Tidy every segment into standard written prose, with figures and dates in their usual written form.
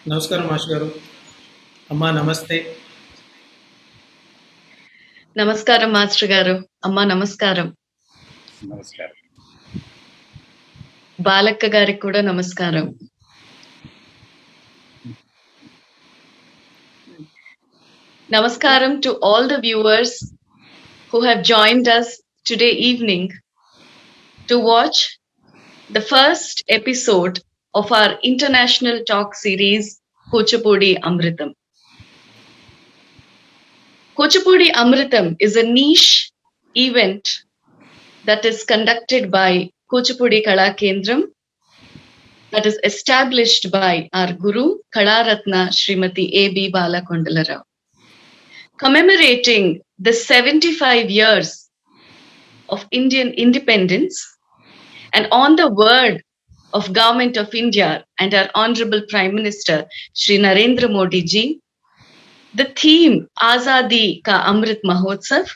నమస్కారం మాస్టర్ గారు. అమ్మా నమస్తే. నమస్కారం మాస్టర్ గారు. అమ్మా నమస్కారం. నమస్కారం. బాలక్క గారికి కూడా నమస్కారం. Namaskaram to all the viewers who have joined us today evening to watch the first episode of our international talk series Kuchipudi Amritam. Kuchipudi Amritam is a niche event that is conducted by Kuchipudi Kala Kendram, that is established by our Guru Kalaratna Srimati A.B. Balakondalarao. Commemorating the 75 years of Indian independence and on the word of Government of India and our Honorable Prime Minister Shri Narendra Modi ji, the theme Azadi Ka Amrit Mahotsav,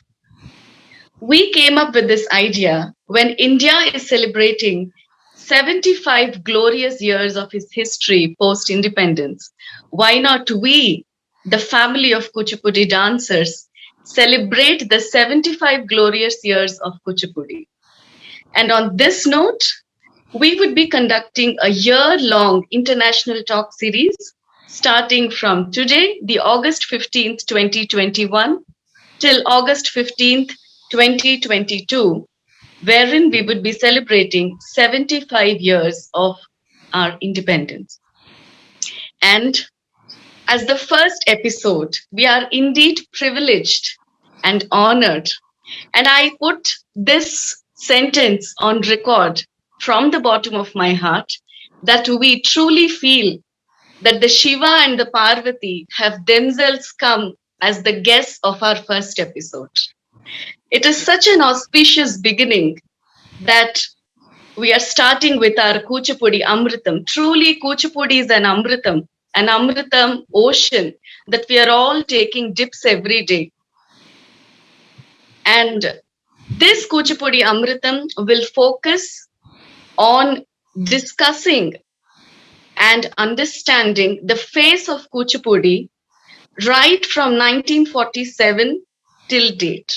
we came up with this idea when India is celebrating 75 glorious years of its history post-independence. Why not we, the family of Kuchipudi dancers, celebrate the 75 glorious years of Kuchipudi? And on this note, we would be conducting a year-long international talk series starting from today, the August 15th, 2021, till August 15th, 2022, wherein we would be celebrating 75 years of our independence. And as the first episode, we are indeed privileged and honored. And I put this sentence on record from the bottom of my heart that we truly feel that the Shiva and the Parvati have themselves come as the guests of our first episode. It is such an auspicious beginning that we are starting with our Kuchipudi Amritam. Truly, Kuchipudi is an Amritam ocean that we are all taking dips every day. And this Kuchipudi Amritam will focus on discussing and understanding the face of Kuchipudi right from 1947 till date.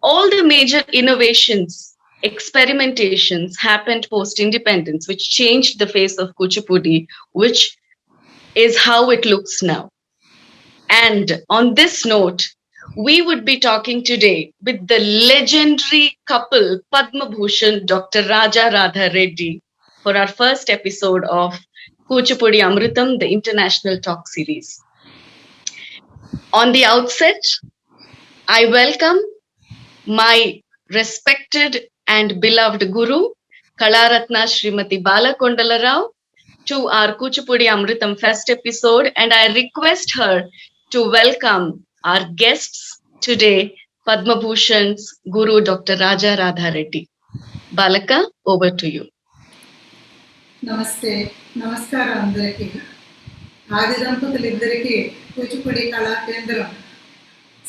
All the major innovations, experimentations happened post-independence, which changed the face of Kuchipudi, which is how it looks now. And on this note, we would be talking today with the legendary couple Padma Bhushan Dr. Raja Radha Reddy for our first episode of Kuchipudi Amritam, the international talk series. On the outset, I welcome my respected and beloved Guru, Kalaratna Srimati Balakondalarao, to our Kuchipudi Amritam first episode, and I request her to welcome our guests today, Padma Bhushan's Guru Dr. Raja Radha Reddy. Balaka, over to you. నమస్తే, నమస్కారం అందరికీ. ఆది దంపతులిద్దరికీ కూచిపూడి కళా కేంద్రం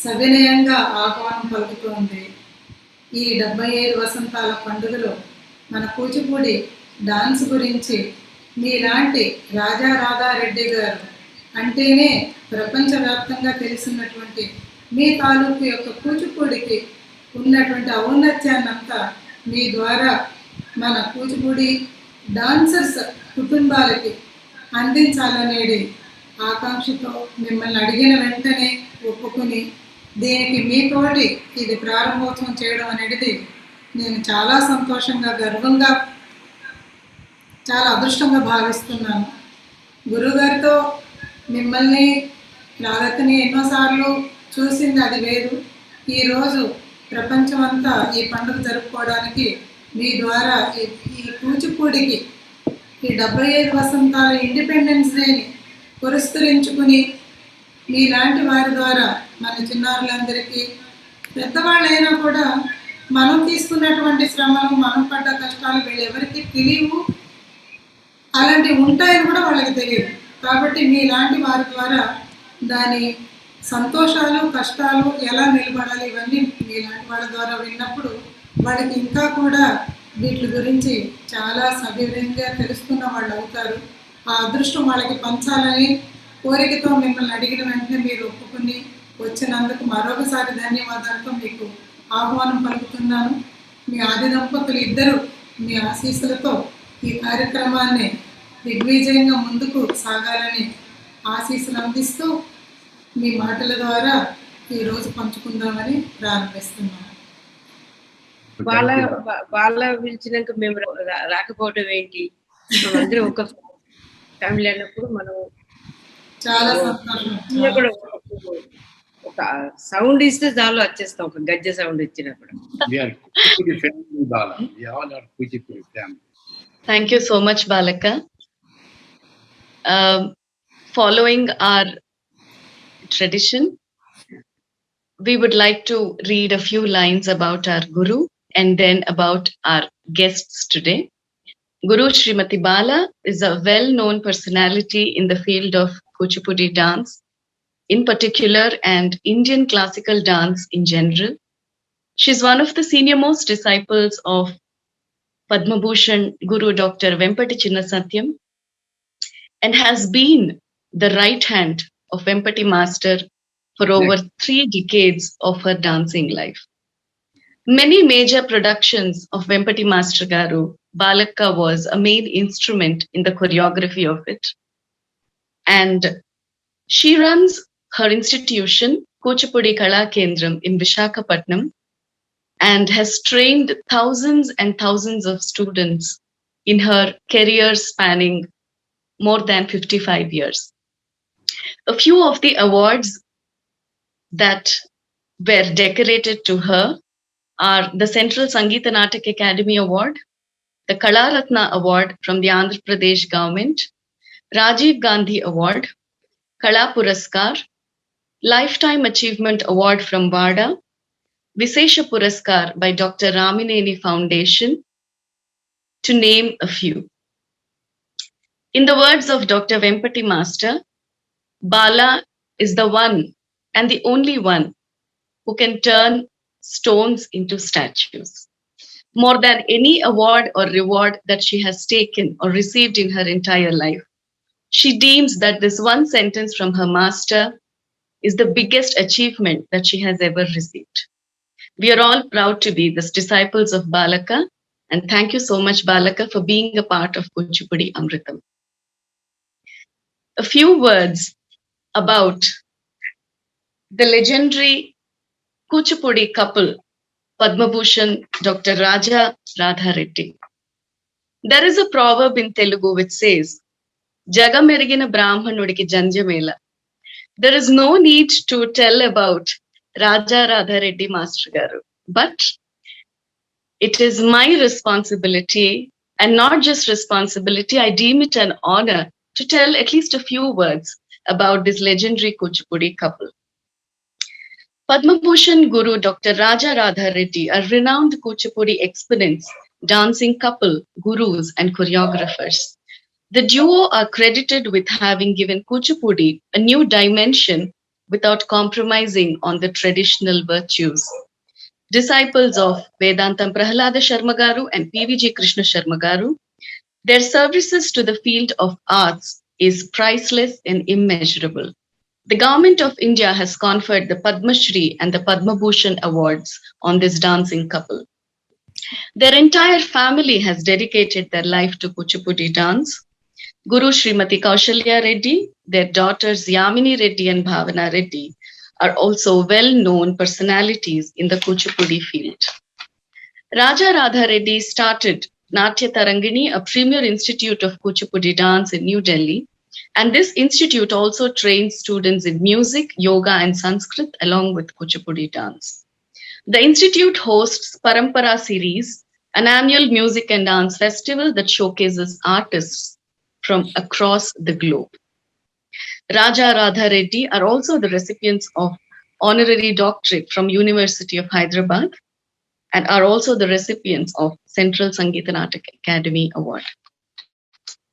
సవినయంగా ఆహ్వానం పలుకుతోంది. ఈ 75 వసంతాల పండుగలో మన కూచిపూడి డాన్స్ గురించి మీలాంటి రాజా రాధారెడ్డి గారు అంటేనే ప్రపంచవ్యాప్తంగా తెలిసినటువంటి మీ తాలూకు యొక్క కూచిపూడికి ఉన్నటువంటి ఔన్నత్యాన్నంతా మీ ద్వారా మన కూచిపూడి డాన్సర్స్ కుటుంబాలకి అందించాలనేది ఆకాంక్షతో మిమ్మల్ని అడిగిన వెంటనే ఒప్పుకుని దీనికి మీతోటి ఇది ప్రారంభోత్సవం చేయడం అనేది నేను చాలా సంతోషంగా, గర్వంగా, చాలా అదృష్టంగా భావిస్తున్నాను. గురువుగారితో మిమ్మల్ని రాధని ఎన్నోసార్లు చూసింది అది వేరు. ఈరోజు ప్రపంచమంతా ఈ పండుగ జరుపుకోవడానికి మీ ద్వారా ఈ కూచిపూడికి ఈ 75 వసంతాల ఇండిపెండెన్స్ డేని పురస్కరించుకుని మీలాంటి వారి ద్వారా మన చిన్నారులందరికీ, పెద్దవాళ్ళైనా కూడా మనం తీసుకున్నటువంటి శ్రమలు, మనం పడ్డ కష్టాలు వీళ్ళెవరికి తెలియవు, అలాంటివి ఉంటాయని కూడా వాళ్ళకి తెలియదు. కాబట్టి మీలాంటి వారి ద్వారా దాని సంతోషాలు, కష్టాలు ఎలా నిలబడాలి ఇవన్నీ మీలాంటి వాళ్ళ ద్వారా విన్నప్పుడు వాళ్ళకి ఇంకా కూడా వీటి గురించి చాలా సవివరంగా తెలుసుకున్న వాళ్ళు అవుతారు. ఆ అదృష్టం వాళ్ళకి పంచాలని కోరికతో మిమ్మల్ని అడిగిన వెంటనే మీరు ఒప్పుకుని వచ్చినందుకు మరొకసారి ధన్యవాదాలతో మీకు ఆహ్వానం పలుకుతున్నాను. మీ ఆది దంపతులు ఇద్దరు మీ ఆశీస్సులతో ఈ కార్యక్రమాన్ని దిగ్విజయంగా ముందుకు సాగాలని ఆశీస్సులు అందిస్తూ మీ మాటల ద్వారా ఈరోజు పంచుకుందామని ప్రారంభిస్తున్నాను. వాళ్ళ పిలిచినాక మేము రాకపోవడం ఏంటి? మనందరం ఒక ఫ్యామిలీ అన్నప్పుడు మనం చాలా సంతోషం. కూడా ఒక సౌండ్ ఇస్తే చాలు వచ్చేస్తాం, ఒక గజ్జె సౌండ్ ఇచ్చినప్పుడు. We are Kuchipudi family, Bala. We all are Kuchipudi family. Thank you so much, Balaka. Following our tradition, we would like to read a few lines about our Guru and then about our guests today. Guru Srimati Bala is a well-known personality in the field of Kuchipudi dance, in particular, and Indian classical dance in general. She is one of the senior-most disciples of Padma Bhushan Guru Dr. Vempati Chinnasatyam and has been the right hand of Vempati Master for over 3 decades of her dancing life. Many major productions of Vempati Master Garu, Balaka was a main instrument in the choreography of it. And she runs her institution, Kuchipudi Kala Kendram in Visakhapatnam, and has trained thousands and thousands of students in her career spanning more than 55 years. A few of the awards that were decorated to her are the Central Sangeeta Natak Academy Award, the Kala Ratna Award from the Andhra Pradesh government, Rajiv Gandhi Award, Kala Puraskar, Lifetime Achievement Award from VADA, Visesha Puraskar by Dr. Ramineni Foundation, to name a few. In the words of Dr. Vempati Master, Bala is the one and the only one who can turn stones into statues. More than any award or reward that she has taken or received in her entire life, she deems that this one sentence from her master is the biggest achievement that she has ever received. We are all proud to be the disciples of Balaka, and thank you so much, Balaka, for being a part of Kuchipudi Amritam. A few words about the legendary Kuchipudi couple, Padma Bhushan Dr. Raja Radha Reddy. There is a proverb in Telugu which says, Jagamerigina Brahmanudiki Janjamela. There is no need to tell about Raja Radha Reddy Master Garu, but it is my responsibility, and not just responsibility, I deem it an honor to tell at least a few words about this legendary Kuchipudi couple. Padma Bhushan Guru Dr. Raja Radha Reddy are renowned Kuchipudi exponents, dancing couple, gurus and choreographers. The duo are credited with having given Kuchipudi a new dimension without compromising on the traditional virtues. Disciples of Vedantam Prahalada Sharma Garu and PVG Krishna Sharma Garu, their services to the field of arts is priceless and immeasurable. The Government of India has conferred the Padma Shri and the Padma Bhushan awards on this dancing couple. Their entire family has dedicated their life to Kuchipudi dance. Guru Srimati Kaushalya Reddy, their daughters Yamini Reddy and Bhavana Reddy are also well-known personalities in the Kuchipudi field. Raja Radha Reddy started Natya Tarangini, a premier institute of Kuchipudi dance in New Delhi, and this institute also trains students in music, yoga and Sanskrit along with Kuchipudi dance. The institute hosts Parampara series, an annual music and dance festival that showcases artists from across the globe. Raja Radha Reddy are also the recipients of honorary doctorate from University of Hyderabad and are also the recipients of Central Sangeeta Natak Academy Award.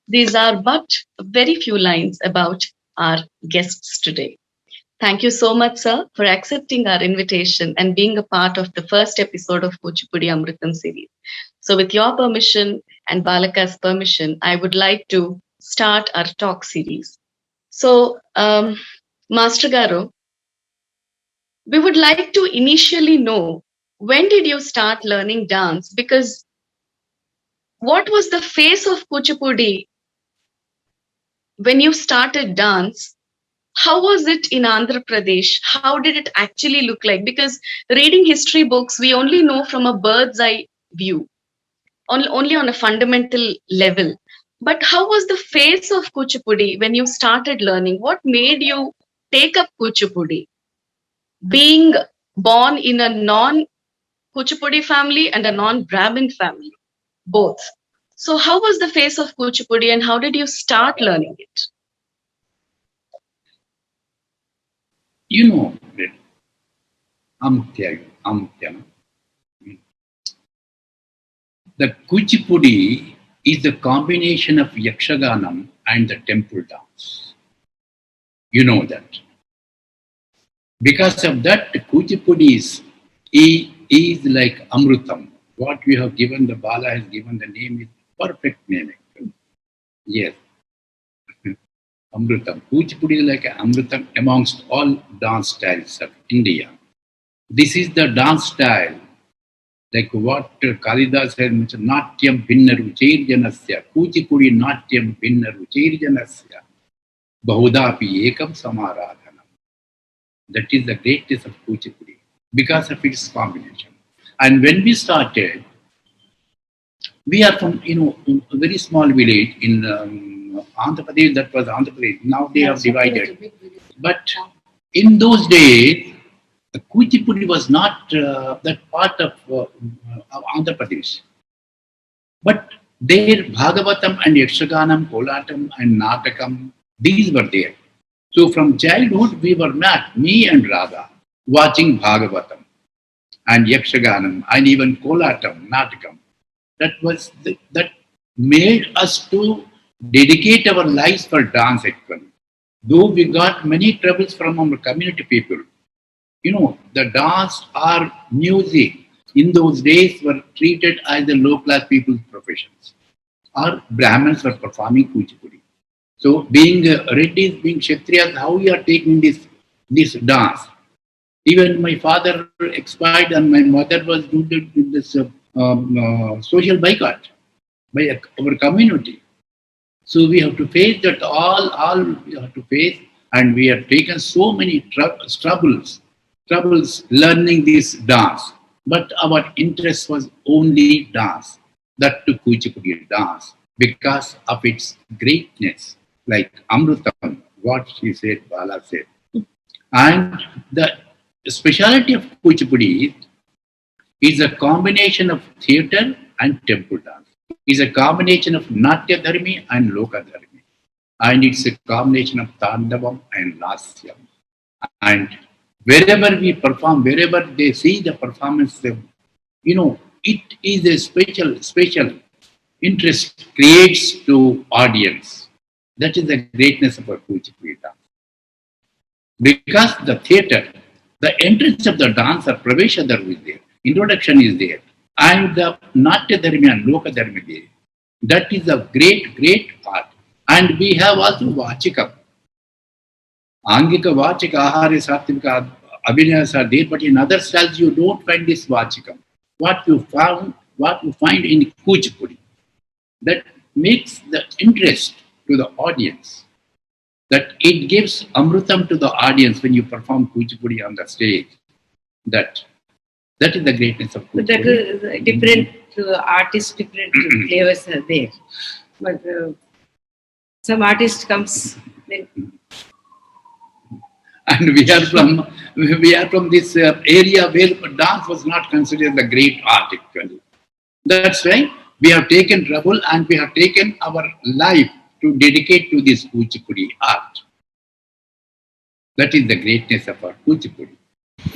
These are but very few lines about our guests today. Thank you so much, sir, for accepting our invitation and being a part of the first episode of Kuchipudi Amritam series. So with your permission and Balaka's permission, I would like to start our talk series. So, Master Garu, we would like to initially know, when did you start learning dance? Because what was the face of Kuchipudi when you started dance? How was it in Andhra Pradesh? How did it actually look like? Because reading history books, we only know from a bird's eye view, only on a fundamental level. But how was the face of Kuchipudi when you started learning? What made you take up Kuchipudi? Being born in a non-Kuchipudi family and a non-Brahmin family, both. So how was the face of Kuchipudi and how did you start learning it? You know, Amutya, the Kuchipudi is the combination of Yakshaganam and the temple dance. You know that. Because of that, Kuchipudi is like Amrutam. What we have given, the Bala has given the name is perfect name. Yes. Amrutam. Kuchipudi is like Amrutam amongst all dance styles of India. This is the dance style, like what Kalidas has mentioned, Natyam Bhinna Ruchairjanasya, Kuchipudi Natyam Bhinna Ruchairjanasya, Bahudapi Ekam Samaradhanam. That is the greatness of Kuchipudi because of its combination. And when we started, we are from a very small village in Andhra Pradesh. That was Andhra Pradesh. Now they have divided. But in those days, Kuchipudi was not that part of Andhra Pradesh. But there Bhagavatam and Yakshaganam, Kolatam and Natakam, these were there. So from childhood we were met, me and Radha, watching Bhagavatam and Yakshaganam and even Kolatam, Natakam. That made us to dedicate our lives for dance actually. Though we got many troubles from our community people, the dance or music in those days were treated as the low-class people's professions. Or Brahmins were performing Kuchipudi. So being Reddis, being Kshatriyas, how we are taking this dance? Even my father expired and my mother was doing this social boycott by our community. So we have to face that all we have to face, and we have taken so many troubles learning this dance. But our interest was only dance, that to Kuchipudi dance, because of its greatness, like Amrutam, what she said, Bala said. And the speciality of Kuchipudi is a combination of theatre and temple dance. It's a combination of Natya Dharmi and Loka Dharmi. And it's a combination of Tandavam and Lasyam. And wherever we perform, wherever they see the performance, it is a special interest creates to audience. That is the greatness of our Kuchipudi dance. Because the theatre, the entrance of the dancer, Pravesha Dharma is there, introduction is there, and the Natya Dharma and Loka Dharma is there. That is a great art. And we have also Vachikam. Angika Vachika, Ahari Satvika, Abhinyas are there, but in other styles you don't find this Vachikam. What you find in Kuchipudi, that makes the interest to the audience, that it gives Amrutam to the audience when you perform Kuchipudi on the stage. That is the greatness of Kuchipudi. But that is different artists, different flavors are there. But some artist comes then. And we are from this area where dance was not considered a great art actually. That's why we have taken trouble and we have taken our life to dedicate to this Kuchipudi art. That is the greatness of our Kuchipudi.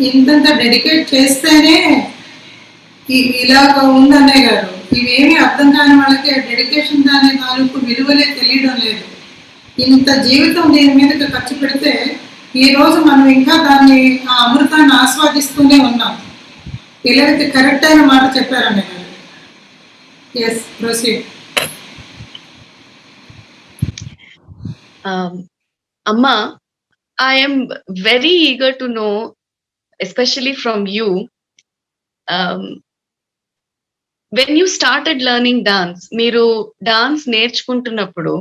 ఇంతంత dedicate చేస్తేనే ఇలాగ ఉందనే గారు, ఇవేమీ అర్థం కాని వాళ్ళకి dedication దాని తాలూకు విలువలే తెలియడం లేదు. ఇంత జీవితం దీని మీదకి ఖర్చు పెడితే ఈ రోజు మనం ఇంకా దాన్ని ఆ అమృతాన్ని ఆస్వాదిస్తూనే ఉన్నాం. పిల్లలకి కరెక్ట్ అయిన మాట చెప్పారండి గారు. Yes proceed. Amma, I am very eager to know, especially from you, um, when you started learning dance, మీరు dance నేర్చుకుంటున్నప్పుడు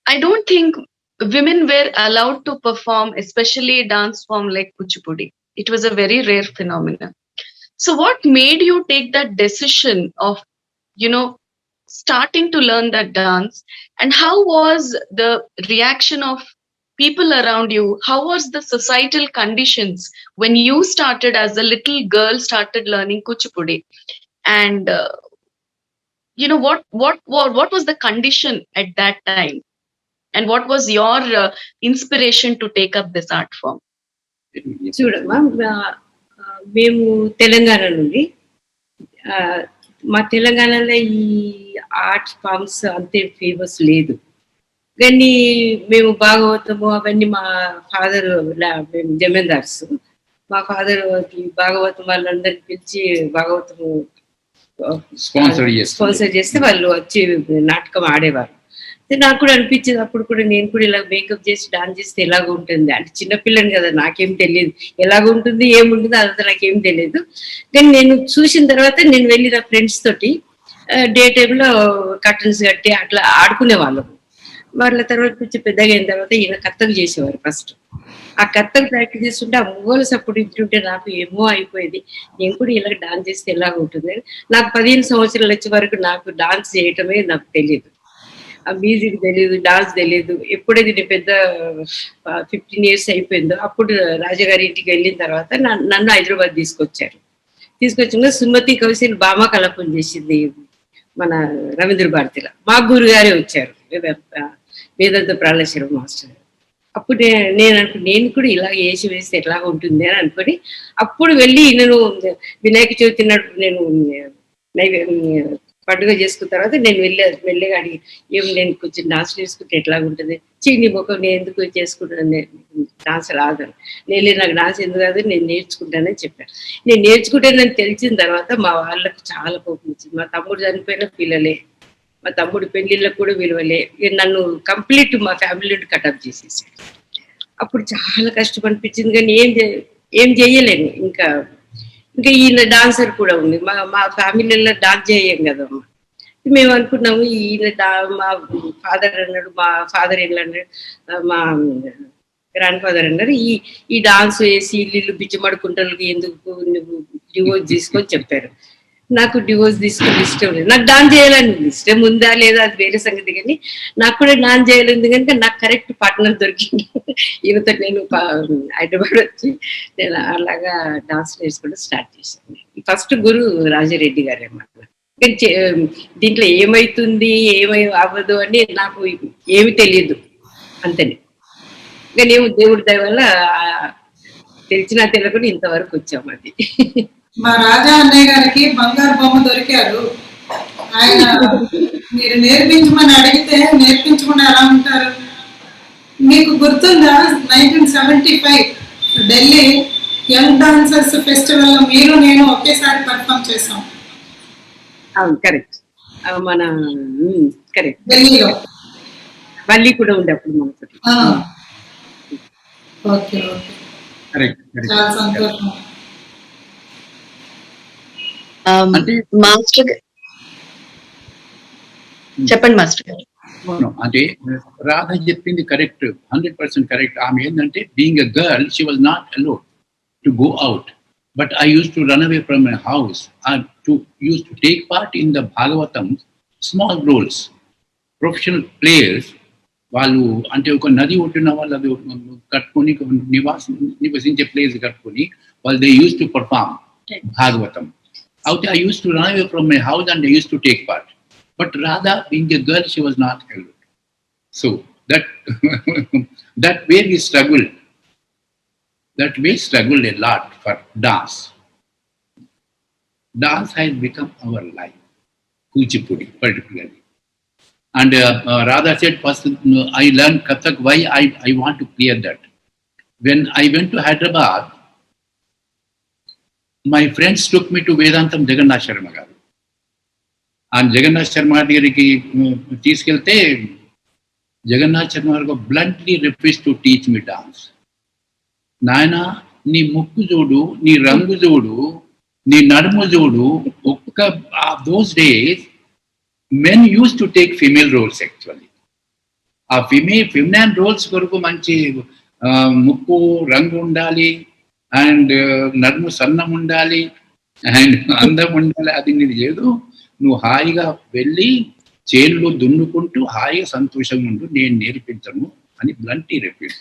I don't think women were allowed to perform, especially dance form like Kuchipudi. It was a very rare phenomenon. So what made you take that decision of, starting to learn that dance? And how was the reaction of people around you? How was the societal conditions when you started as a little girl, started learning Kuchipudi? And, what was the condition at that time? And what was your inspiration to take up this art form? చూడమ్మా, మేము తెలంగాణ నుండి, మా తెలంగాణలో ఈ art forms అంతే famous లేదు. కానీ మేము భాగవతము అవన్నీ మా ఫాదర్, మేము జమీందార్స్, మా ఫాదర్ భాగవతం వాళ్ళందరినీ పిలిచి భాగవతము స్పాన్సర్ చేస్తే వాళ్ళు వచ్చి నాటకం ఆడేవారు. నాకు కూడా అనిపించేది అప్పుడు కూడా, నేను కూడా ఇలా మేకప్ చేసి డాన్స్ చేస్తే ఎలాగ ఉంటుంది అంటే, చిన్నపిల్లని కదా, నాకేం తెలియదు ఎలాగ ఉంటుంది ఏముంటుందో అదంతా నాకేం తెలియదు. కానీ నేను చూసిన తర్వాత నేను వెళ్ళి నా ఫ్రెండ్స్ తోటి డే టైంలో కర్టన్స్ కట్టి అట్లా ఆడుకునే వాళ్ళము. వాళ్ళ తర్వాత కొంచెం పెద్దగా అయిన తర్వాత ఈయన కథకు చేసేవారు. ఫస్ట్ ఆ కథకు ప్రాక్టీస్ చేస్తుంటే ఆ మూవల్స్ అప్పుడు ఇంటుంటే నాకు ఏమో అయిపోయేది, నేను కూడా ఇలా డాన్స్ చేస్తే ఎలాగ ఉంటుంది. నాకు 15 సంవత్సరాలు వచ్చే వరకు నాకు డాన్స్ చేయటమే నాకు తెలియదు, ఆ మ్యూజిక్ తెలియదు, డాన్స్ తెలియదు. ఎప్పుడైతే నేను పెద్ద 15 years అయిపోయిందో అప్పుడు రాజగారి ఇంటికి వెళ్ళిన తర్వాత నన్ను హైదరాబాద్ తీసుకొచ్చారు. తీసుకొచ్చిన సుమతి కౌశల్ భామా కళాపం చేసింది మన రవీంద్ర భారతిలో. మా గురుగారే వచ్చారు, వేదాంత ప్రాణేశ్వర మాస్టర్. అప్పుడు నేను కూడా ఇలా వేస్తే ఎట్లాగ ఉంటుంది అని అనుకొని అప్పుడు వెళ్ళి నేను వినాయక చవితి నాడు నేను పండుగ చేసుకున్న తర్వాత నేను వెళ్ళగా అడిగి, నేను కొంచెం డాన్స్ నేర్చుకుంటే ఎట్లాగ ఉంటుంది, నీ ముఖం నేను ఎందుకు చేసుకుంటాను, డాన్స్ రాదు, నాకు డాన్స్ ఎందుకు కాదు, నేను నేర్చుకుంటానని చెప్పాను. నేను నేర్చుకుంటానని తెలిసిన తర్వాత మా వాళ్ళకు చాలా కోపం వచ్చింది. మా తమ్ముడు చనిపోయిన పిల్లలే, మా తమ్ముడు పెళ్లిళ్ళకు కూడా విలువలే, నన్ను కంప్లీట్ మా ఫ్యామిలీ నుండి కటప్ చేసేసాడు. అప్పుడు చాలా కష్టం అనిపించింది, కానీ ఏం చేయలేను. ఇంకా ఈయన డాన్సర్ కూడా ఉంది, మా ఫ్యామిలీలో డాన్స్ చేయం కదమ్మా. మేము అనుకున్నాము ఈయన మా ఫాదర్ అన్నాడు, మా ఫాదర్ అన్నాడు, మా గ్రాండ్ ఫాదర్ అన్నారు, ఈ డాన్స్ వేసి ఇల్లు బిచ్చమడుకుంటారు, ఎందుకు నువ్వు డివోర్స్ తీసుకొని చెప్పారు. నాకు డివోర్స్ తీసుకొని ఇష్టం లేదు, నాకు డాన్స్ చేయాలని ఇష్టం ఉందా లేదా అది వేరే సంగతి, కానీ నాకు కూడా డాన్స్ చేయాలి. కనుక నాకు కరెక్ట్ పార్ట్నర్ దొరికింది. ఈయనతో నేను హైదరాబాద్ వచ్చి నేను అలాగా డాన్స్ నేర్చుకుంటూ స్టార్ట్ చేశాను. ఫస్ట్ గురు రాజారెడ్డి గారే అన్నమాట. దీంట్లో ఏమైతుంది అవ్వదు అని నాకు ఏమి తెలియదు అంతనే. కానీ ఏమో దేవుడి దయ వల్ల తెలిసినా తెలియకుండా ఇంతవరకు వచ్చాము. అది మా రాజా అన్నయ్య గారికి బంగారు బొమ్మ దొరికారు. ఆయన మీరు నేర్పించమని అడిగితే నేర్పించమని ఎలా ఉంటారు? మీకు గుర్తుందా 1975 ఢిల్లీ యంగ్ డాన్సర్స్ ఫెస్టివల్ లో మీరు నేను ఒకేసారి పర్ఫామ్ చేసాం. అవును, కరెక్ట్. మన కరెక్ట్, ఢిల్లీలో వల్లి కూడా ఉండే అప్పుడు మనతో. ఓకే ఓకే, చాలా సంతోషం. మాస్టర్ చెప్పండి మాస్టర్ గారు. అంటే రాధ చెప్పింది కరెక్ట్, 100% కరెక్ట్. ఆమె ఏంటంటే being a girl she was not allowed to go out, but I use to run away from my house use to take part in the Bhagavatam small roles. Professional players వాళ్ళు అంటే ఒక నది ఒడ్డున వాళ్ళు అది కట్టుకొని నివసించే ప్లేస్ కట్టుకొని వాళ్ళు they use to perform Bhagavatam. I used to run away from my house and I used to take part. But Radha, being a girl, she was not allowed. So that way we struggled. That way struggled a lot for dance. Dance has become our life, Kuchipudi particularly. And Radha said, first I learned Kathak. Why I want to clear that. When I went to Hyderabad, my friends took me to Vedantam Jagannath Sharma garu. And Jagannath Sharma gariki తీసుకెళ్తే Jagannath Sharma bluntly refused to teach me dance. Naina, ni mukku jodu, ni rangu jodu, ni nadmu jodu. Those days, men used to take female roles actually. Feminine roles koruku manchi mukku rangu undali and nadmu sannam undali and andam undali adi nidi ledu. నువ్వు హాయిగా వెళ్ళి చేనులో దున్నుకుంటూ హాయిగా సంతోషంగా ఉండు, నేను నేర్పించను అని bluntly refuse.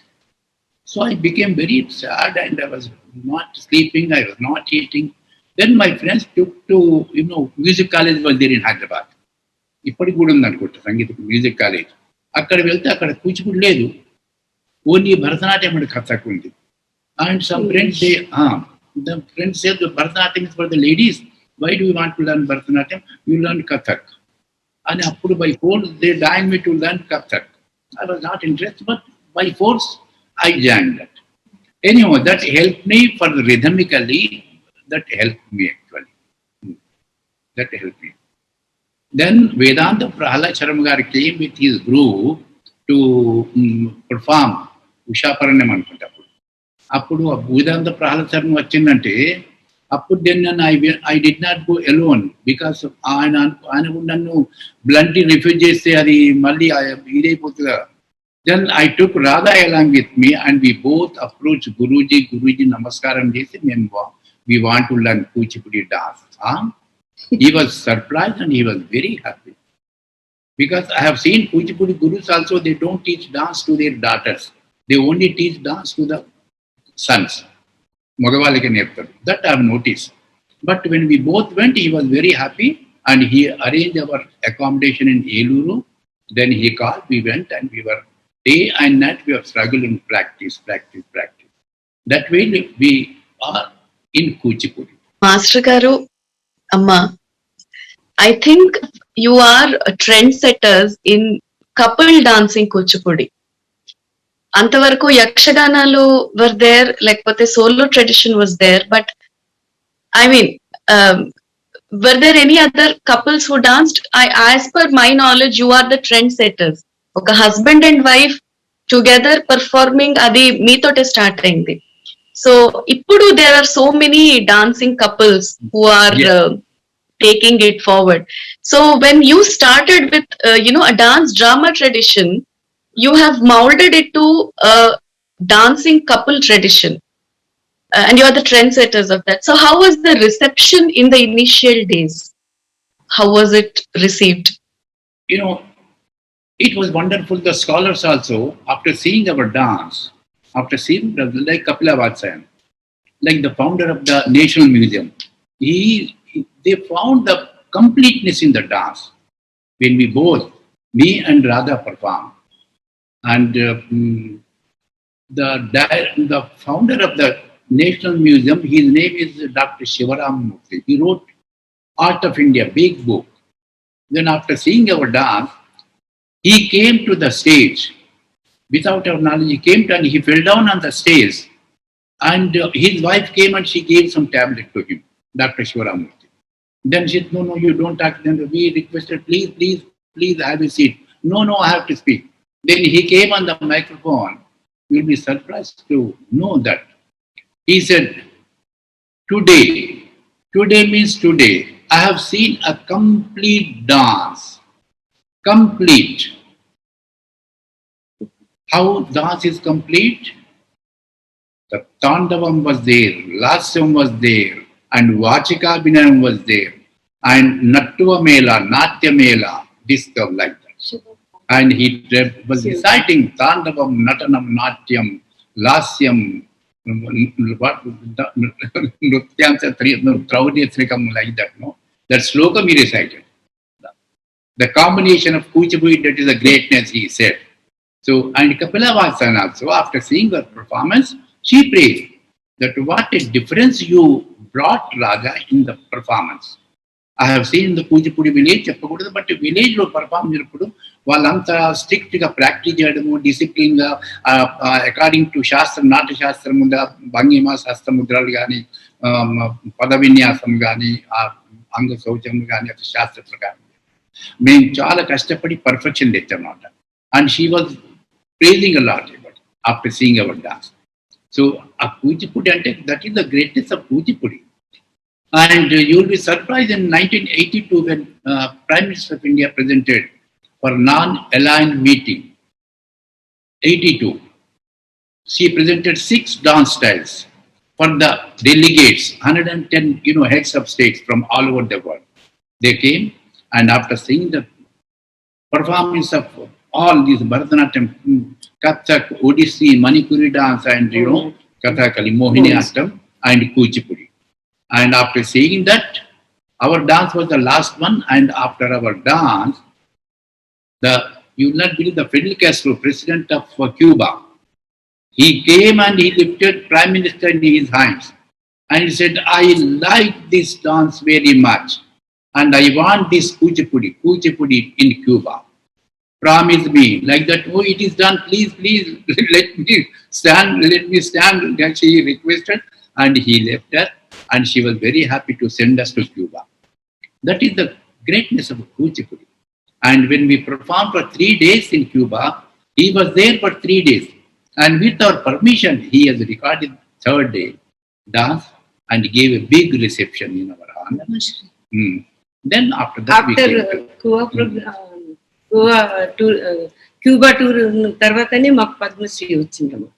So I became very sad and I was not sleeping, I was not eating. Then my friends took to music college was there in Hyderabad. ఇప్పటికి కూడా ఉంది అనుకుంటా సంగీత మ్యూజిక్ కాలేజ్. అక్కడ వెళ్తే అక్కడ కూచిపూడి లేదు, ఓన్లీ భరతనాట్యం అంటే కథక్ ఉంది. And some friends the friends said the Bharatanatyam is for the ladies. Why do you want to learn Bharatanatyam? You learn Kathak. And appudu by force they dying me to learn Kathak. I was not interested, but by force I joined that. Anyhow, that helped me for the rhythmically. That helped me actually. That helped me. Then Vedanta Prahalad Sharma garu came with his group to perform Usha Paranam anukunta. అప్పుడు వేదాంత ప్రహ్లాద్ శర్మ వచ్చిందంటే అప్పుడు I did not go alone because ఆయన నన్ను bluntly refuse చేస్తే అది మళ్ళీ ఇదైపోతుంది కదా. Then I took Radha along with me and we both approach guruji నమస్కారం చేసి మేము we want to learn Kuchipudi dance. He was surprised and he was very happy because I have seen Kuchipudi gurus also, they don't teach dance to their daughters, they only teach dance to the sons. Magavalike neptaru. That I have noticed. But when we both went, he was very happy and he arranged our accommodation in Eluru. Then he called, we went and we were day and night, we were struggling, practice. That way we are in Kuchipudi. Master Garu, Amma, I think you are trendsetters in couple dancing Kuchipudi. అంతవరకు యక్షగానాలు were there, లేకపోతే solo tradition was there, but I mean were there any other couples who danced? As per my knowledge you are the trend setters. ఒక husband and wife together performing, అది మీతోటే start అయింది. So ఇప్పుడు there are so many dancing couples who are taking it forward. So when you started with a dance drama tradition, you have molded it to a dancing couple tradition, and you are the trendsetters of that. So how was the reception in the initial days? How was it received? It was wonderful. The scholars also, after seeing our dance, like Kapila Vatsayam, like the founder of the National Museum, they found the completeness in the dance when me and Radha performed. And the founder of the National Museum, his name is Dr. Shivaram Murthy. He wrote Art of India, big book. Then after seeing our dance, he came to the stage. Without our knowledge, he came and he fell down on the stage. And his wife came and she gave some tablet to him, Dr. Shivaram Murthy. Then she said, no, you don't talk. Then we requested, please have a seat. No, I have to speak. Then he came on the microphone. You'll be surprised to know that. He said, today means today, I have seen a complete dance. Complete. How dance is complete? The Tandavam was there, Lasyam was there, and Vachika Binayam was there, and Nattuva Mela, Natya Mela, this stuff like that. And he was reciting Tandavam, Natanam, Natyam, Lasyam, Nrutyam, Traudyatrikam, like that, no? That slokam he recited. The combination of Kuchipudi, that is the greatness, he said. So, and Kapila Vatsayam also, after seeing her performance, she praised that what a difference you brought, Raja, in the performance. I have seen in the Kuchipudi village, but village lo perform cheyappudu వాళ్ళంతా strict గా practice చేయడము, discipline గా according to శాస్త్రం, నాట్య శాస్త్రం భంగిమ శాస్త్ర ముద్రలు కానీ, పద విన్యాసం కానీ, అంగ శౌచం కానీ, శాస్త్ర ప్రకారం మేము చాలా కష్టపడి perfection తెచ్చామన్నమాట. and she was praising a lot about it after seeing our dance. So, a Kuchipudi, that is the greatness of Kuchipudi. And you will be surprised in 1982 when Prime Minister of India presented for non-aligned meeting, 82. She presented 6 dance styles for the delegates, 110 heads of states from all over the world. They came, and after seeing the performance of all these Bharatanatyam, Kathak, Odissi, Manipuri dance, and Kathakali, Mohiniyattam, and Kuchipudi. And after seeing that, our dance was the last one, and after our dance, you will not believe, the Fidel Castro, president of Cuba, he came and he lifted Prime Minister in his hands, and he said, I like this dance very much, and I want this Kuchipudi in Cuba. Promise me, like that, oh, it is done, please, let me stand, that she requested, and he left her, and she was very happy to send us to Cuba. That is the greatness of Kuchipudi. And when we performed for 3 days in Cuba, he was there for 3 days. And with our permission, he has recorded 3rd day dance and gave a big reception in our honor. Then after that, Cuba tour తర్వాతనే మాకు పద్మశ్రీ వచ్చిందమ్మా.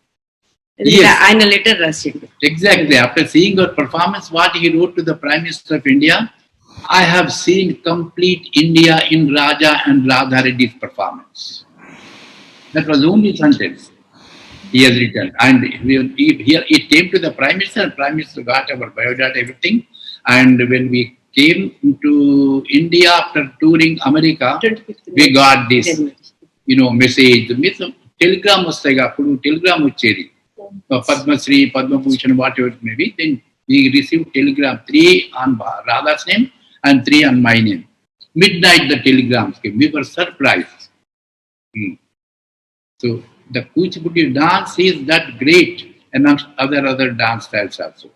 ఆయన letter రాసిండు. Exactly. After seeing our performance, what he wrote to the Prime Minister of India, I have seen complete India in Raja and Radha Reddy's performance. That was only sentence he has written. And here it came to the Prime Minister, and Prime Minister got our biodata, everything. And when we came to India after touring America, we got this, message. Telegram was like telegram uchedi. Padma Shri, Padma Bhushan, whatever it may be. Then we received telegram, 3 on Radha's name and 3 on my name. Midnight the telegrams came. We were surprised. So the Kuchipudi dance is that great amongst other dance styles also.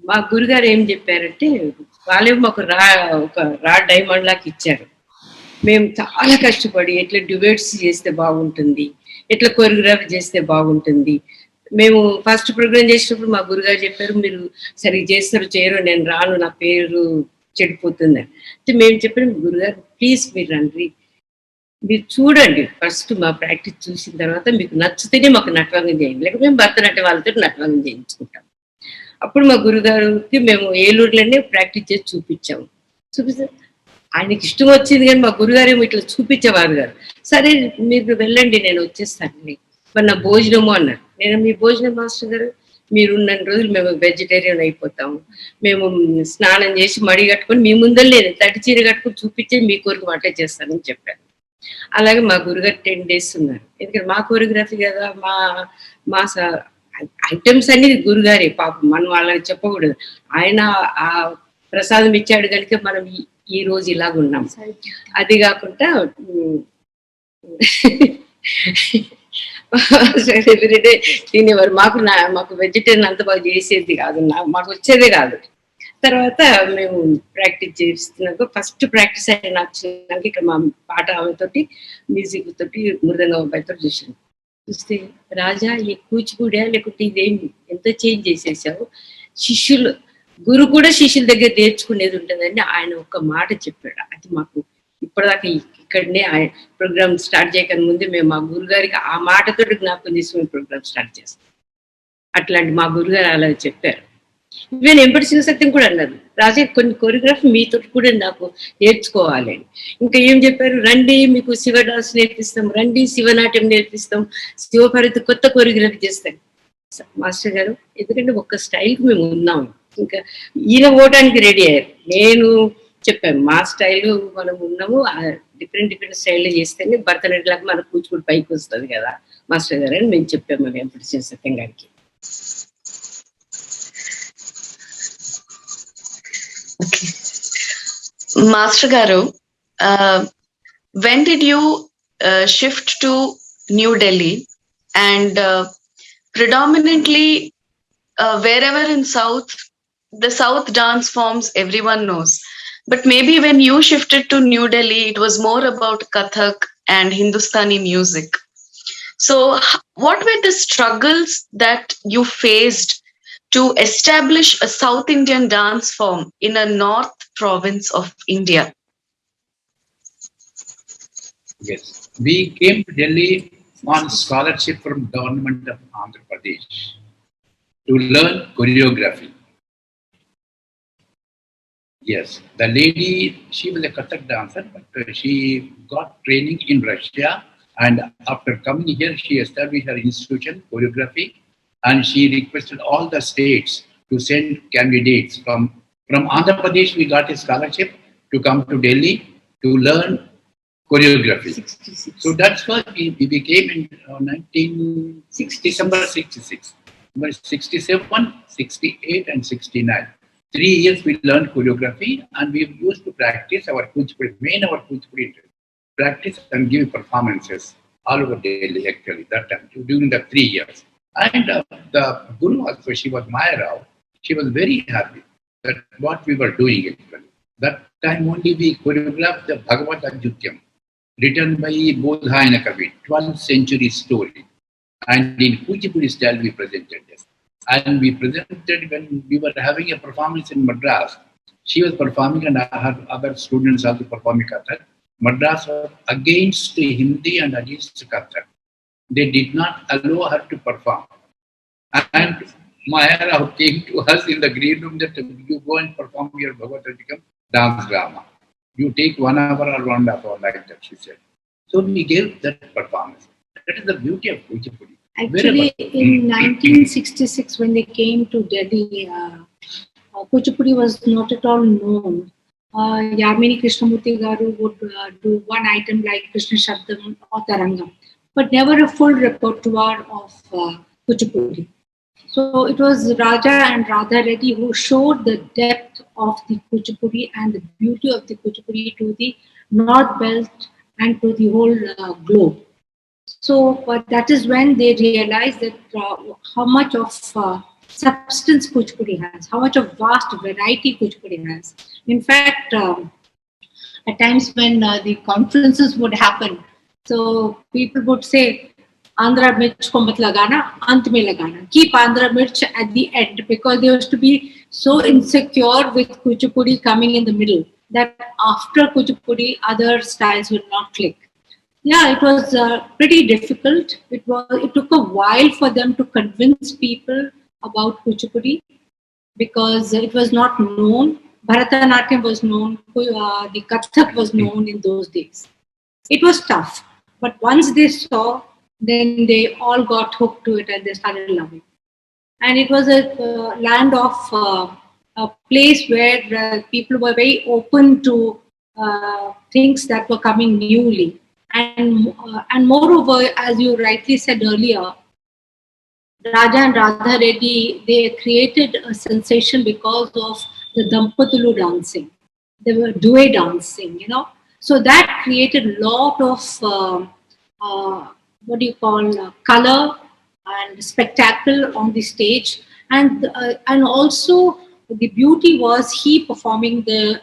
మా గురుగారు ఏం చెప్పారంటే, వాళ్ళే మాకు ఒక diamond లాగా ఇచ్చారు. మేము చాలా కష్టపడి ఎట్లా డిబేట్స్ చేస్తే బాగుంటుంది, ఎట్లా కొరియోగ్రఫీ చేస్తే బాగుంటుంది. మేము ఫస్ట్ ప్రోగ్రామ్ చేసినప్పుడు మా గురుగారు చెప్పారు, మీరు సరిగ్గా చేస్తారు చేయరు, నేను రాను, నా పేరు చెడిపోతుంది అంటే మేము చెప్పాము, గురుగారు ప్లీజ్ మీరు రండి, మీరు చూడండి, ఫస్ట్ మా ప్రాక్టీస్ చూసిన తర్వాత మీకు నచ్చితేనే మాకు నటరంగం చేయండి, లేకపోతే మేము భరతనాట్యం వాళ్ళతో నటరంగం చేయించుకుంటాం. అప్పుడు మా గురుగారికి మేము ఏలూరులోనే ప్రాక్టీస్ చేసి చూపించాము. చూపిస్తే ఆయనకి ఇష్టం వచ్చింది, కానీ మా గురుగారు ఏమో ఇట్లా చూపించేవారు గారు. సరే మీరు వెళ్ళండి, నేను వచ్చేస్తానండి, మరి నా భోజనము అన్నారు. నేను మీ భోజనం మాస్టర్ గారు, మీరు ఉన్న రోజులు మేము వెజిటేరియన్ అయిపోతాము, మేము స్నానం చేసి మడి కట్టుకొని మీ ముందర తడి చీర కట్టుకొని చూపించి మీ కొరకు వంట చేస్తానని చెప్పాను. అలాగే మా గురుగారు 10 days ఉన్నారు. ఎందుకంటే మా కొరియోగ్రఫీ కదా, మా ఐటమ్స్ అన్ని గురుగారే, పాపం మనం వాళ్ళకి చెప్పకూడదు. ఆయన ఆ ప్రసాదం ఇచ్చాడు కనుక మనం ఈ రోజు ఇలాగ ఉన్నాం. అది కాకుండా తినేవారు. మాకు వెజిటేరియన్ అంత బాగా చేసేది కాదు, మాకు వచ్చేదే కాదు. తర్వాత మేము ప్రాక్టీస్ చేస్తున్నాక ఫస్ట్ ప్రాక్టీస్ అయిన వచ్చినాక ఇక్కడ మా పాట ఆమెతోటి మ్యూజిక్ తోటి మృదంగ అబ్బాయితో చూసాను. చూస్తే రాజా ఈ కూచిపూడా లేకుంటే ఇదేమి ఎంత చేంజ్ చేసేసావు, గురు కూడా శిష్యుల దగ్గర నేర్చుకునేది ఉంటుందని ఆయన ఒక మాట చెప్పాడు. అది మాకు ఇప్పటిదాకా ఇక్కడనే ఆయన ప్రోగ్రామ్ స్టార్ట్ చేయక ముందే మేము మా గురుగారికి ఆ మాటతో జ్ఞాపకం చేసుకుని ప్రోగ్రామ్ స్టార్ట్ చేస్తాం. అట్లాంటి మా గురుగారు అలా చెప్పారు. ఈవెన్ ఎంపటి శివసత్యం కూడా అన్నారు, రాజా కొన్ని కొరియోగ్రఫీ మీతో కూడా నాకు నేర్చుకోవాలి అని. ఇంకా ఏం చెప్పారు, రండి మీకు శివ డాన్స్ నేర్పిస్తాం, రండి శివనాట్యం నేర్పిస్తాం, శివభారతి కొత్త కొరియోగ్రఫీ చేస్తాం. మాస్టర్ గారు ఎందుకంటే ఒక్క స్టైల్కి మేము ఉన్నాము, ఇంకా ఈయన పోవడానికి రెడీ అయ్యారు. నేను చెప్పాను మా స్టైల్ మనం ఉన్నాము, డిఫరెంట్ స్టైల్లో చేస్తేనే భరతనాట్యం మన కూచిపూడి పైకి వస్తుంది కదా మాస్టర్ గారు అని మేము చెప్పాము మరి ఎంపటి శివసత్యం గారికి. Master Garu, when did you shift to New Delhi? And predominantly, wherever in South, the South dance forms everyone knows. But maybe when you shifted to New Delhi, it was more about Kathak and Hindustani music. So, what were the struggles that you faced to establish a South Indian dance form in a North province of India? Yes. We came to Delhi on scholarship from government of Andhra Pradesh to learn choreography. Yes, the lady, she was a Kathak dancer, but she got training in Russia, and after coming here, she established her institution, choreography, and she requested all the states to send candidates from Andhra Pradesh. We got a scholarship to come to Delhi to learn choreography. 66. So that's why we became in 1960, December 66. But 67, 68 and 69. 3 years we learned choreography and we used to practice our Kuchipudi, our Kuchipudi practice and give performances all over Delhi actually that time during the 3 years. And the Guru also, she was Maya Rao, she was very happy that what we were doing actually. That time only we choreographed the Bhagavad Adjutyam, written by Bodhayana Kavi, 12th century story. And in Kuchipudi style we presented this. And we presented when we were having a performance in Madras. She was performing and her other students also performing Kathak. Madras was against Hindi and against Kathak. They did not allow her to perform. And Maya Rao came to us in the green room that you go and perform your Bhagavad Gita dance drama. You take 1 hour or 1.5 hours like that, she said. So we gave that performance. That is the beauty of Kuchipudi. Actually, in 1966, when they came to Delhi, Kuchipudi was not at all known. Yamini Krishnamurti Garu would do one item like Krishna Shabdam or Tarangam, but never a full repertoire of Kuchipudi. So it was Raja and Radha Reddy who showed the depth of the Kuchipudi and the beauty of the Kuchipudi to the North Belt and to the whole globe. So that is when they realized that how much of substance Kuchipudi has, how much of vast variety Kuchipudi has. In fact, at times when the conferences would happen, so people would say, Andhra Mirch ko mat lagana, ant mein lagana. Keep Andhra Mirch at the end, because they used to be so insecure with Kuchipudi coming in the middle that after Kuchipudi, other styles would not click. Yeah, it was pretty difficult. It took a while for them to convince people about Kuchipudi because it was not known. Bharatanatyam was known, the Kathak was known in those days. It was tough, but once they saw, then they all got hooked to it and they started loving. And it was a land of a place where people were very open to things that were coming newly. And moreover, as you rightly said earlier, Raja and Radha Reddy, they created a sensation because of the Dampatulu dancing. They were duet dancing, you know. So that created a lot of, color and spectacle on the stage. And also the beauty was he performing the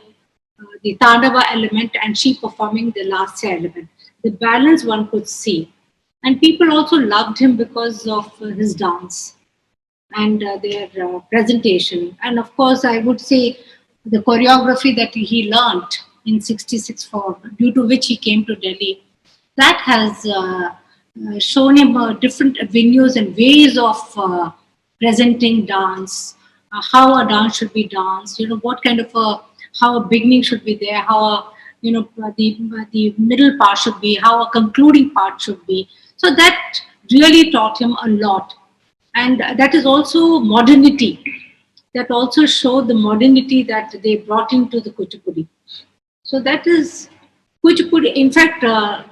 Tandava element and she performing the Lasya element. The balance one could see. And people also loved him because of his dance and their presentation. And of course, I would say the choreography that he learned in 66 due to which he came to Delhi, that has shown him different avenues and ways of presenting dance, how a dance should be danced, you know, what kind of how a beginning should be there, how the middle part should be, how a concluding part should be. So that really taught him a lot. And that is also modernity. That also showed the modernity that they brought into the Kuchipudi. So that is Kuchipudi. In fact,